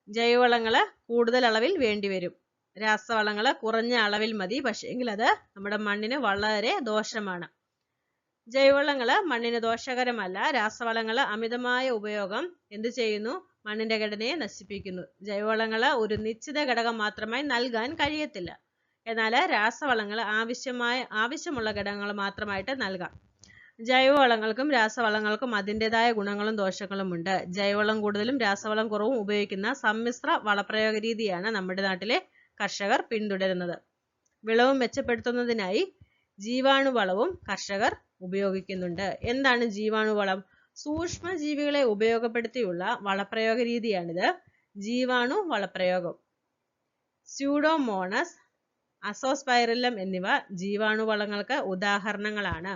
ജൈവവളങ്ങള് കൂടുതൽ അളവിൽ വേണ്ടിവരും. രാസവളങ്ങള് കുറഞ്ഞ അളവിൽ മതി, പക്ഷേ എങ്കിൽ അത് നമ്മുടെ മണ്ണിന് വളരെ ദോഷമാണ്. ജൈവവളങ്ങള് മണ്ണിന് ദോഷകരമല്ല. രാസവളങ്ങള് അമിതമായ ഉപയോഗം എന്ത് ചെയ്യുന്നു? മണ്ണിന്റെ ഘടനയെ നശിപ്പിക്കുന്നു. ജൈവവളങ്ങള് ഒരു നിശ്ചിത ഘടകം മാത്രമായി നൽകാൻ കഴിയത്തില്ല. എന്നാൽ രാസവളങ്ങൾ ആവശ്യമുള്ള ഘടകങ്ങൾ മാത്രമായിട്ട് നൽകാം. ജൈവവളങ്ങൾക്കും രാസവളങ്ങൾക്കും അതിൻ്റെതായ ഗുണങ്ങളും ദോഷങ്ങളും ഉണ്ട്. ജൈവവളം കൂടുതലും രാസവളം കുറവും ഉപയോഗിക്കുന്ന സമ്മിശ്ര വളപ്രയോഗ രീതിയാണ് നമ്മുടെ നാട്ടിലെ കർഷകർ പിന്തുടരുന്നത്. വിളവ് മെച്ചപ്പെടുത്തുന്നതിനായി ജീവാണുവളവും കർഷകർ ഉപയോഗിക്കുന്നുണ്ട്. എന്താണ് ജീവാണുവളം? സൂക്ഷ്മജീവികളെ ഉപയോഗപ്പെടുത്തിയുള്ള വളപ്രയോഗ രീതിയാണിത്. ജീവാണു വളപ്രയോഗം. സ്യൂഡോമോണസ്, അസോസ്പൈറില്ലം എന്നിവ ജീവാണുവളങ്ങൾക്ക് ഉദാഹരണങ്ങളാണ്.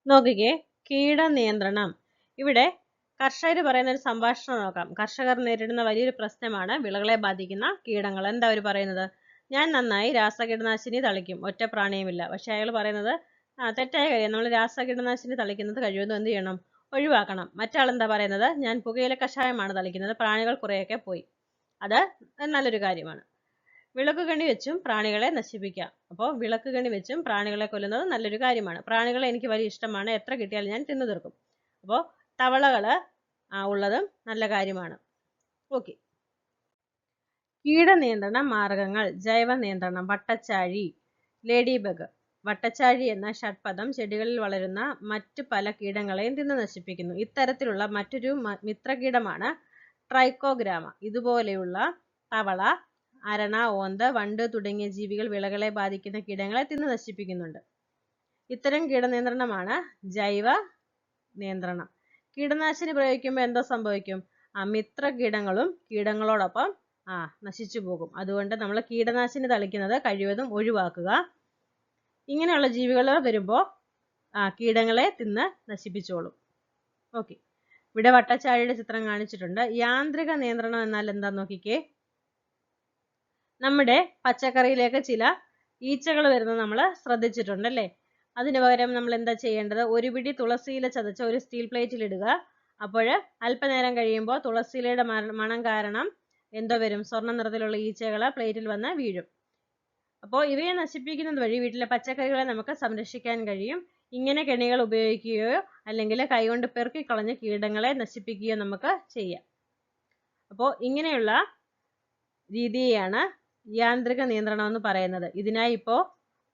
നോക്കിക്കേ, കീടനിയന്ത്രണം. ഇവിടെ കർഷകർ പറയുന്ന ഒരു സംഭാഷണം നോക്കാം. കർഷകർ നേരിടുന്ന വലിയൊരു പ്രശ്നമാണ് വിളകളെ ബാധിക്കുന്ന കീടങ്ങൾ. എന്താ അവർ പറയുന്നത്? ഞാൻ നന്നായി രാസകീടനാശിനി തളിക്കും, ഒറ്റ പ്രാണിയുമില്ല. പക്ഷെ അയാൾ പറയുന്നത് തെറ്റായ കാര്യം. നമ്മൾ രാസകീടനാശിനി തളിക്കുന്നത് കഴിവതും എന്ത് ചെയ്യണം? ഒഴിവാക്കണം. മറ്റാൾ എന്താ പറയുന്നത്? ഞാൻ പുകയില കഷായമാണ് തളിക്കുന്നത്, പ്രാണികൾ കുറേയൊക്കെ പോയി. അത് നല്ലൊരു കാര്യമാണ്. വിളക്കുകണി വെച്ചും പ്രാണികളെ നശിപ്പിക്കാം. അപ്പോൾ വിളക്കുകണി വെച്ചും പ്രാണികളെ കൊല്ലുന്നത് നല്ലൊരു കാര്യമാണ്. പ്രാണികളെ എനിക്ക് വലിയ ഇഷ്ടമാണ്, എത്ര കിട്ടിയാലും ഞാൻ തിന്നു തീർക്കും. അപ്പോൾ തവളകള് ഉള്ളതും നല്ല കാര്യമാണ്. ഓക്കെ. കീടനിയന്ത്രണ മാർഗങ്ങൾ. ജൈവ നിയന്ത്രണം. വട്ടച്ചാഴി, ലേഡി ബഗ്. വട്ടച്ചാഴി എന്ന ഷഡ്പദം ചെടികളിൽ വളരുന്ന മറ്റു പല കീടങ്ങളെയും തിന്നു നശിപ്പിക്കുന്നു. ഇത്തരത്തിലുള്ള മറ്റൊരു മിത്രകീടമാണ് ട്രൈക്കോഗ്രാമ. ഇതുപോലെയുള്ള തവള, അരണ, ഓന്ത്, വണ്ട് തുടങ്ങിയ ജീവികൾ വിളകളെ ബാധിക്കുന്ന കീടങ്ങളെ തിന്നു നശിപ്പിക്കുന്നുണ്ട്. ഇത്തരം കീടനിയന്ത്രണമാണ് ജൈവ നിയന്ത്രണം. കീടനാശിനി പ്രയോഗിക്കുമ്പോൾ എന്തോ സംഭവിക്കും? മിത്രകീടങ്ങളും കീടങ്ങളോടൊപ്പം നശിച്ചു പോകും. അതുകൊണ്ട് നമ്മൾ കീടനാശിനി തളിക്കുന്നത് കഴിവതും ഒഴിവാക്കുക. ഇങ്ങനെയുള്ള ജീവികൾ വരുമ്പോൾ കീടങ്ങളെ തിന്ന് നശിപ്പിച്ചോളും. ഓക്കെ, ഇവിടെ വട്ടച്ചാഴിയുടെ ചിത്രം കാണിച്ചിട്ടുണ്ട്. യാന്ത്രിക നിയന്ത്രണം എന്നാൽ എന്താ നോക്കിക്കേ. നമ്മുടെ പച്ചക്കറിയിലേക്ക് ചില ഈച്ചകൾ വരുന്നത് നമ്മൾ ശ്രദ്ധിച്ചിട്ടുണ്ടല്ലേ. അതിന് പകരം നമ്മൾ എന്താ ചെയ്യേണ്ടത്? ഒരു പിടി തുളസിയില ചതച്ച ഒരു സ്റ്റീൽ പ്ലേറ്റിൽ ഇടുക. അപ്പോൾ അല്പനേരം കഴിയുമ്പോൾ തുളസിയിലയുടെ മണം കാരണം എന്തോ വരും? സ്വർണ്ണ നിറത്തിലുള്ള ഈച്ചകൾ പ്ലേറ്റിൽ വന്ന് വീഴും. അപ്പോൾ ഇവയെ നശിപ്പിക്കുന്നത് വഴി വീട്ടിലെ പച്ചക്കറികളെ നമുക്ക് സംരക്ഷിക്കാൻ കഴിയും. ഇങ്ങനെ കെണികൾ ഉപയോഗിക്കുകയോ അല്ലെങ്കിൽ കൈകൊണ്ട് പെറുക്കിക്കളഞ്ഞ് കീടങ്ങളെ നശിപ്പിക്കുകയോ നമുക്ക് ചെയ്യാം. അപ്പോൾ ഇങ്ങനെയുള്ള രീതിയാണ് യാന്ത്രിക നിയന്ത്രണം എന്ന് പറയുന്നത്. ഇതിനായി ഇപ്പോൾ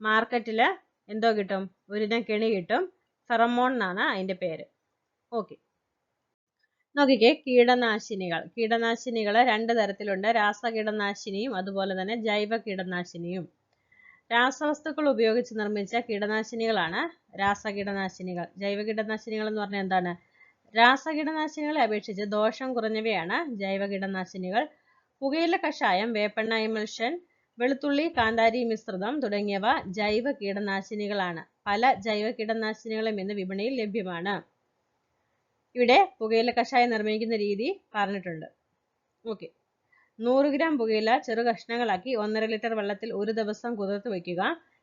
മാർക്കറ്റിൽ എന്തോ കിട്ടും? ഒരിനം കെണി കിട്ടും. ഫെറമോൺ എന്നാണ് അതിൻ്റെ പേര്. ഓക്കെ, നോക്കിക്കേ, കീടനാശിനികൾ രണ്ട് തരത്തിലുണ്ട്. രാസകീടനാശിനിയും അതുപോലെ തന്നെ ജൈവ കീടനാശിനിയും. രാസവസ്തുക്കൾ ഉപയോഗിച്ച് നിർമ്മിച്ച കീടനാശിനികളാണ് രാസകീടനാശിനികൾ. ജൈവ കീടനാശിനികൾ എന്ന് പറഞ്ഞാൽ എന്താണ്? രാസകീടനാശിനികളെ അപേക്ഷിച്ച് ദോഷം കുറഞ്ഞവയാണ് ജൈവ കീടനാശിനികൾ. പുകയില കഷായം, വേപ്പെണ്ണ എമൽഷൻ, വെളുത്തുള്ളി കാന്താരി മിശ്രിതം തുടങ്ങിയവ ജൈവ കീടനാശിനികളാണ്. പല ജൈവ കീടനാശിനികളും ഇന്ന് വിപണിയിൽ ലഭ്യമാണ്. ഇവിടെ പുകയില കഷായം നിർമ്മിക്കുന്ന രീതി പറഞ്ഞിട്ടുണ്ട്. ഓക്കെ, 100 ഗ്രാം പുകയില ചെറു കഷ്ണങ്ങളാക്കി 1.5 ലിറ്റർ വെള്ളത്തിൽ ഒരു ദിവസം കുതിർത്ത് വയ്ക്കുക.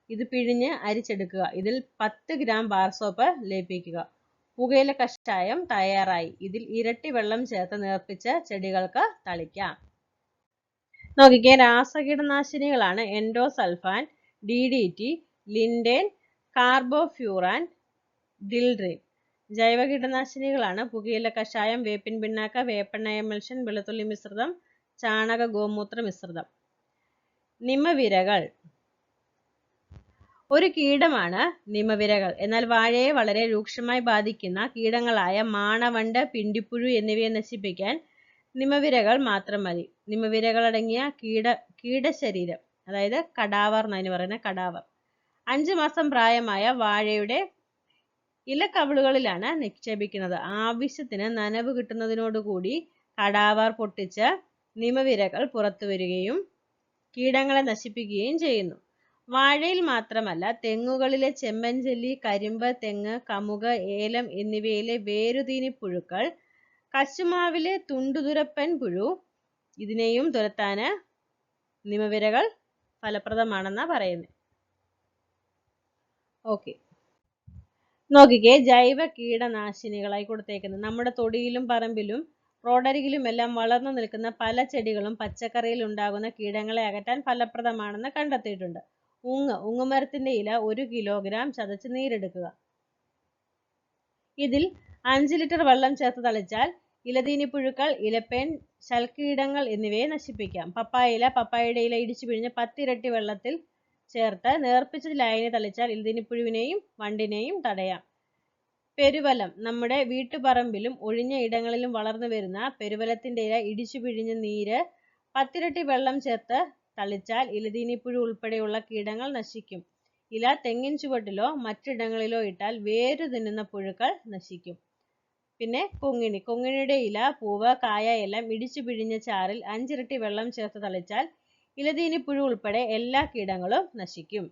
ഇത് പിഴിഞ്ഞ് അരിച്ചെടുക്കുക. ഇതിൽ 10 ഗ്രാം ബാർ സോപ്പ് ലയിപ്പിക്കുക. പുകയില കഷായം തയ്യാറായി. ഇതിൽ ഇരട്ടി വെള്ളം ചേർത്ത് നേർപ്പിച്ച് ചെടികൾക്ക് തളിക്കാം. നോക്കിക്കേ, രാസകീടനാശിനികളാണ് എൻഡോസൾഫാൻ, DDT, ലിൻഡേൻ, കാർബോഫ്യൂറാൻ, ഡിൽഡ്രിൻ. ജൈവ കീടനാശിനികളാണ് പുകയില കഷായം, വേപ്പിൻ പിണ്ണാക്ക, വേപ്പെണ്ണ എമൽഷൻ, വെളുത്തുള്ളി മിശ്രിതം, ചാണക ഗോമൂത്ര മിശ്രിതം. നിമവിരകൾ ഒരു കീടമാണ് നിമവിരകൾ. എന്നാൽ വാഴയെ വളരെ രൂക്ഷമായി ബാധിക്കുന്ന കീടങ്ങളായ മാണവണ്ട്, പിണ്ടിപ്പുഴു എന്നിവയെ നശിപ്പിക്കാൻ നിമവിരകൾ മാത്രം മതി. നിമവിരകളടങ്ങിയ കീടശരീരം, അതായത് കടാവർ എന്നതിന് പറയുന്ന കടാവർ, 5 മാസം പ്രായമായ വാഴയുടെ ഇലക്കവിളുകളിലാണ് നിക്ഷേപിക്കുന്നത്. ആവശ്യത്തിന് നനവ് കിട്ടുന്നതിനോടുകൂടി കടാവർ പൊട്ടിച്ച് നിമവിരകൾ പുറത്തു വരികയും കീടങ്ങളെ നശിപ്പിക്കുകയും ചെയ്യുന്നു. വാഴയിൽ മാത്രമല്ല, തെങ്ങുകളിലെ ചെമ്മഞ്ചെല്ലി, കരിമ്പ്, തെങ്ങ്, കമുക്, ഏലം എന്നിവയിലെ വേരുതീനിപ്പുഴുക്കൾ, കശുമാവിലെ തുണ്ടുതുരപ്പൻ പുഴു, ഇതിനെയും തുരത്താന് നിമവിരകൾ ഫലപ്രദമാണെന്നാ പറയുന്നത്. ഓക്കെ, നോക്കിക്കേ, ജൈവ കീടനാശിനികളായി കൊടുത്തേക്കുന്നത് നമ്മുടെ തൊടിയിലും പറമ്പിലും റോഡരികിലും എല്ലാം വളർന്നു നിൽക്കുന്ന പല ചെടികളും പച്ചക്കറിയിൽ ഉണ്ടാകുന്ന കീടങ്ങളെ അകറ്റാൻ ഫലപ്രദമാണെന്ന് കണ്ടെത്തിയിട്ടുണ്ട്. ഉങ്ങുമരത്തിന്റെ ഇല 1 കിലോഗ്രാം ചതച്ച് നീരെടുക്കുക. ഇതിൽ 5 ലിറ്റർ വെള്ളം ചേർത്ത് തളിച്ചാൽ ഇലതീനിപ്പുഴുക്കൾ, ഇലപ്പേൻ, ശൽക്കീടങ്ങൾ എന്നിവയെ നശിപ്പിക്കാം. പപ്പായയുടെ ഇല ഇടിച്ചു പിഴിഞ്ഞ് 10 ഇരട്ടി വെള്ളത്തിൽ ചേർത്ത് നേർപ്പിച്ച ലായനി തളിച്ചാൽ ഇലതീനിപ്പുഴുവിനെയും വണ്ടിനെയും തടയാം. പെരുവലം, നമ്മുടെ വീട്ടുപറമ്പിലും ഒഴിഞ്ഞ ഇടങ്ങളിലും വളർന്നു വരുന്ന പെരുവലത്തിന്റെ ഇല ഇടിച്ചു പിഴിഞ്ഞ് നീര് 10 ഇരട്ടി വെള്ളം ചേർത്ത് തളിച്ചാൽ ഇലതീനിപ്പുഴു ഉൾപ്പെടെയുള്ള കീടങ്ങൾ നശിക്കും. ഇല തെങ്ങിൻ ചുവട്ടിലോ മറ്റിടങ്ങളിലോ ഇട്ടാൽ വേരു തിന്നുന്ന പുഴുക്കൾ നശിക്കും. പിന്നെ കൊങ്ങിണിയുടെ ഇല, പൂവ്, കായ എല്ലാം ഇടിച്ചു പിഴിഞ്ഞ ചാറിൽ 5 ഇരട്ടി വെള്ളം ചേർത്ത് തളിച്ചാൽ ഇലതീനിപ്പുഴു ഉൾപ്പെടെ എല്ലാ കീടങ്ങളും നശിക്കും.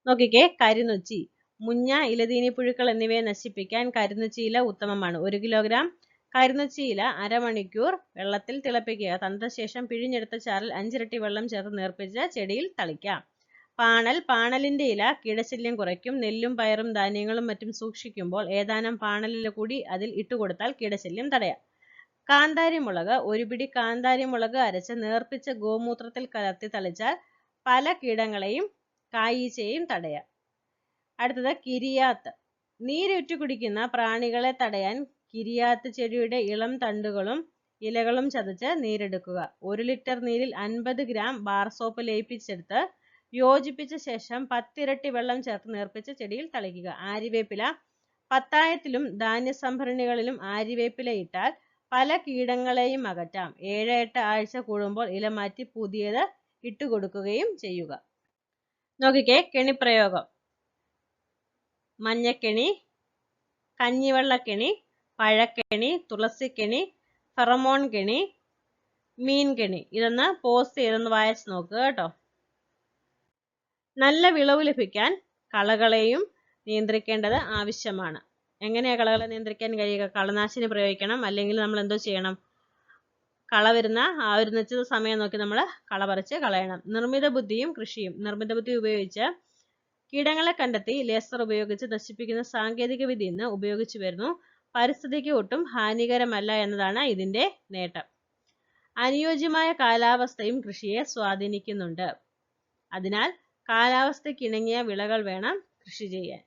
നോക്കിക്കേ, കരിനൊച്ചി, മുഞ്ഞ, ഇലതീനിപ്പുഴുക്കൾ എന്നിവയെ നശിപ്പിക്കാൻ കരിനൊച്ചിയില ഉത്തമമാണ്. 1 കിലോഗ്രാം കരിനൊച്ചിയില അരമണിക്കൂർ വെള്ളത്തിൽ തിളപ്പിക്കുക. തണുത്ത ശേഷം പിഴിഞ്ഞെടുത്ത ചാറിൽ 5 ഇരട്ടി വെള്ളം ചേർത്ത് നേർപ്പിച്ച് ചെടിയിൽ തളിക്കാം. പാണലിന്റെ ഇല കീടശല്യം കുറയ്ക്കും. നെല്ലും പയറും ധാന്യങ്ങളും മറ്റും സൂക്ഷിക്കുമ്പോൾ ഏതാനും പാണലില കൂടി അതിൽ ഇട്ടുകൊടുത്താൽ കീടശല്യം തടയാം. കാന്താരിമുളക്, 1 പിടി കാന്താരിമുളക് അരച്ച് നേർപ്പിച്ച ഗോമൂത്രത്തിൽ കലർത്തി തളിച്ചാൽ പല കീടങ്ങളെയും കായീച്ചയെയും തടയാം. അടുത്തത് കിരിയാത്ത്. നീരൊറ്റു കുടിക്കുന്ന പ്രാണികളെ തടയാൻ കിരിയാത്ത് ചെടിയുടെ ഇളം തണ്ടുകളും ഇലകളും ചതച്ച് നീരെടുക്കുക. 1 ലിറ്റർ നീരിൽ 50 ഗ്രാം ബാർ സോപ്പ് ലയിപ്പിച്ചെടുത്ത് യോജിപ്പിച്ച ശേഷം 10 ഇരട്ടി വെള്ളം ചേർത്ത് നേർപ്പിച്ച് ചെടിയിൽ തളിക്കുക. ആര്യവേപ്പില, പത്തായത്തിലും ധാന്യസംഭരണികളിലും ആര്യവേപ്പില ഇട്ടാൽ പല കീടങ്ങളെയും അകറ്റാം. 7-8 ആഴ്ച കൂടുമ്പോൾ ഇല മാറ്റി പുതിയത് ഇട്ടുകൊടുക്കുകയും ചെയ്യുക. നോക്കിക്കേ, കെണിപ്രയോഗം. മഞ്ഞക്കെണി, കഞ്ഞിവെള്ളക്കെണി, പഴക്കെണി, തുളസിക്കെണി, ഫെറമോൺ കെണി, മീൻകെണി. ഇതൊന്ന് പോസ്റ്റ് ചെയ്തൊന്ന് വായിച്ച് നോക്കുക കേട്ടോ. നല്ല വിളവ് ലഭിക്കാൻ കളകളെയും നിയന്ത്രിക്കേണ്ടത് ആവശ്യമാണ്. എങ്ങനെയാ കളകളെ നിയന്ത്രിക്കാൻ കഴിയുക? കളനാശിനി പ്രയോഗിക്കണം, അല്ലെങ്കിൽ നമ്മൾ എന്തോ ചെയ്യണം? കള വരുന്ന ആ ഒരു നിശ്ചിത സമയം നോക്കി നമ്മൾ കള പറിച്ച് കളയണം. നിർമ്മിത ബുദ്ധിയും കൃഷിയും. നിർമ്മിത ബുദ്ധി ഉപയോഗിച്ച് കീടങ്ങളെ കണ്ടെത്തി ലേസർ ഉപയോഗിച്ച് നശിപ്പിക്കുന്ന സാങ്കേതിക വിദ്യ ഇന്ന് ഉപയോഗിച്ചു വരുന്നു. പരിസ്ഥിതിക്ക് ഒട്ടും ഹാനികരമല്ല എന്നതാണ് ഇതിന്റെ നേട്ടം. അനുയോജ്യമായ കാലാവസ്ഥയും കൃഷിയെ സ്വാധീനിക്കുന്നുണ്ട്. അതിനാൽ കാലാവസ്ഥയ്ക്ക് ഇണങ്ങിയ വിളകൾ വേണം കൃഷി ചെയ്യാൻ.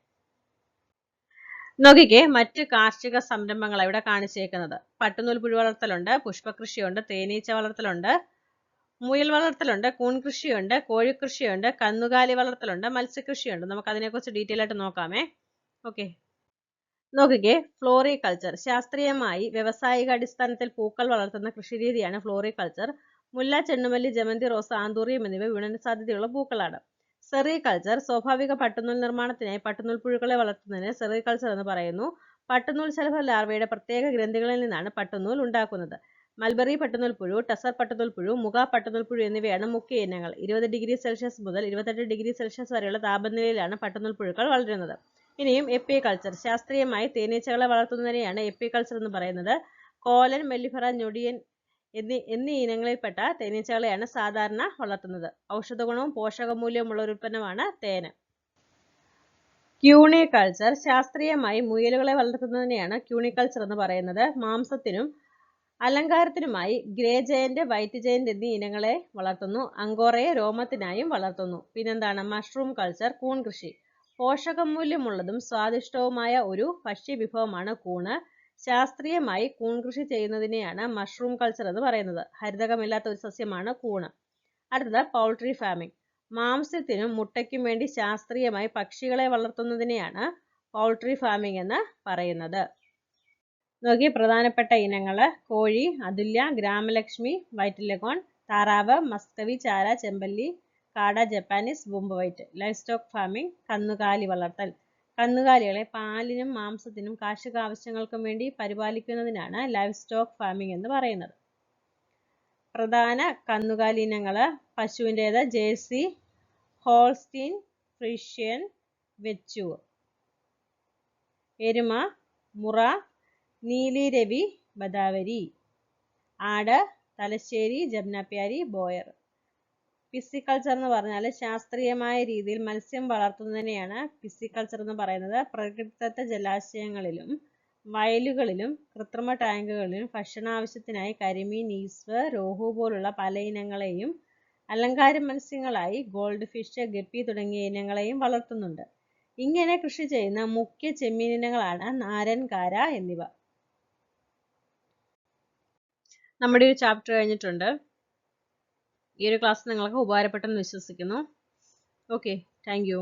നോക്കിക്കേ, മറ്റ് കാർഷിക സംരംഭങ്ങൾ ഇവിടെ കാണിച്ചേക്കുന്നത്. പട്ടുനൂൽ പുഴു വളർത്തലുണ്ട്, പുഷ്പകൃഷിയുണ്ട്, തേനീച്ച വളർത്തലുണ്ട്, മുയൽ വളർത്തലുണ്ട്, കൂൺ കൃഷിയുണ്ട്, കോഴിക്കൃഷിയുണ്ട്, കന്നുകാലി വളർത്തലുണ്ട്, മത്സ്യകൃഷിയുണ്ട്. നമുക്ക് അതിനെക്കുറിച്ച് ഡീറ്റെയിൽ ആയിട്ട് നോക്കാമേ. ഓക്കെ, നോക്കിക്കേ, ഫ്ലോറികൾച്ചർ. ശാസ്ത്രീയമായി വ്യവസായിക അടിസ്ഥാനത്തിൽ പൂക്കൾ വളർത്തുന്ന കൃഷിരീതിയാണ് ഫ്ലോറികൾച്ചർ. മുല്ല, ചെണ്ടുമല്ലി, ജമന്തി, റോസ്, ആന്തൂറിയം എന്നിവ വിപണന സാധ്യതയുള്ള പൂക്കളാണ്. സെറികൾച്ചർ. സ്വാഭാവിക പട്ടുനൂൽ നിർമ്മാണത്തിനായി പട്ടുനൂൽ പുഴുക്കളെ വളർത്തുന്നതിന് സെറികൾച്ചർ എന്ന് പറയുന്നു. പട്ടുനൂൽ ശലഭ ലാർവയുടെ പ്രത്യേക ഗ്രന്ഥികളിൽ നിന്നാണ് പട്ടുനൂൽ ഉണ്ടാക്കുന്നത്. മൽബറി പട്ടുനൂൽ പുഴു, ടസർ പട്ടുനൂൽ പുഴു, മുഗ പട്ടുനൂൽ പുഴു എന്നിവയാണ് മുഖ്യ ഇനങ്ങൾ. 20°C മുതൽ 28°C വരെയുള്ള താപനിലയിലാണ് പട്ടുനൂൽ പുഴുക്കൾ വളരുന്നത്. ഇനിയും എപ്പികൾച്ചർ. ശാസ്ത്രീയമായി തേനീച്ചകളെ വളർത്തുന്നതിനെയാണ് എപ്പികൾച്ചർ എന്ന് പറയുന്നത്. കോലൻ, മെല്ലിഫറ, ഞൊടിയൻ എന്നീ ഇനങ്ങളിൽപ്പെട്ട തേനീച്ചകളെയാണ് സാധാരണ വളർത്തുന്നത്. ഔഷധഗുണവും പോഷകമൂല്യവുമുള്ള ഒരു ഉൽപ്പന്നമാണ് തേന്. ക്യൂണികൾച്ചർ. ശാസ്ത്രീയമായി മുയലുകളെ വളർത്തുന്നതിനെയാണ് ക്യൂണികൾച്ചർ എന്ന് പറയുന്നത്. മാംസത്തിനും അലങ്കാരത്തിനുമായി ഗ്രേ ജയന്റ്, വൈറ്റ് ജയന്റ് എന്നീ ഇനങ്ങളെ വളർത്തുന്നു. അങ്കോറയെ രോമത്തിനായും വളർത്തുന്നു. പിന്നെന്താണ്? Mushroom culture. കൂൺ കൃഷി. പോഷകമൂല്യമുള്ളതും സ്വാദിഷ്ടവുമായ ഒരു ഭക്ഷ്യവിഭവമാണ് കൂണ്. ശാസ്ത്രീയമായി കൂൺ കൃഷി ചെയ്യുന്നതിനെയാണ് മഷ്റൂം കൾച്ചർ എന്ന് പറയുന്നത്. ഹരിതകമില്ലാത്ത ഒരു സസ്യമാണ് കൂണ്. അടുത്തത് പൗൾട്രി ഫാമിംഗ്. മാംസ്യത്തിനും മുട്ടയ്ക്കും വേണ്ടി ശാസ്ത്രീയമായി പക്ഷികളെ വളർത്തുന്നതിനെയാണ് പൗൾട്രി ഫാമിംഗ് എന്ന് പറയുന്നത്. നോക്കി, പ്രധാനപ്പെട്ട ഇനങ്ങള്: കോഴി, അതുല്യ, ഗ്രാമലക്ഷ്മി, വൈറ്റ് ലെഗോൺ, താറാവ്, മസ്കവി, ചാര, ചെമ്പല്ലി, കാട, Japanese, bomb white. Life stock farming. കന്നുകാലി വളർത്തൽ. കന്നുകാലികളെ പാലിനും മാംസത്തിനും കാർഷിക ആവശ്യങ്ങൾക്കും വേണ്ടി പരിപാലിക്കുന്നതിനാണ് ലൈഫ് സ്റ്റോക്ക് ഫാമിംഗ് എന്ന് പറയുന്നത്. പ്രധാന കന്നുകാലി ഇനങ്ങള്: പശുവിൻ്റേത് ജേഴ്സി, ഹോൾസ്റ്റീൻ, ഫ്രീഷ്യൻ, വെച്ചൂർ. എരുമ മുറ, നീലി രവി, ബദാവരി. ആട് തലശ്ശേരി, ജംനാപ്യാരി, ബോയർ. പിസിക്കൾച്ചർ എന്ന് പറഞ്ഞാൽ ശാസ്ത്രീയമായ രീതിയിൽ മത്സ്യം വളർത്തുന്നതിനെയാണ് പിസിക്കൾച്ചർ എന്ന് പറയുന്നത്. പ്രകൃതിദത്ത ജലാശയങ്ങളിലും വയലുകളിലും കൃത്രിമ ടാങ്കുകളിലും ഭക്ഷണാവശ്യത്തിനായി കരിമീൻ, ഈസ്വ്, രോഹു പോലുള്ള പല ഇനങ്ങളെയും അലങ്കാര മത്സ്യങ്ങളായി ഗോൾഡ് ഫിഷ്, ഗപ്പി തുടങ്ങിയ ഇനങ്ങളെയും വളർത്തുന്നുണ്ട്. ഇങ്ങനെ കൃഷി ചെയ്യുന്ന മുഖ്യ ചെമ്മീൻ ഇനങ്ങളാണ് നാരൻ, കാര എന്നിവ. നമ്മുടെ ഒരു ചാപ്റ്റർ കഴിഞ്ഞിട്ടുണ്ട്. ഈ ഒരു ക്ലാസ് നിങ്ങൾക്ക് ഉപകാരപ്പെട്ടെന്ന് വിശ്വസിക്കുന്നു. Okay, thank you.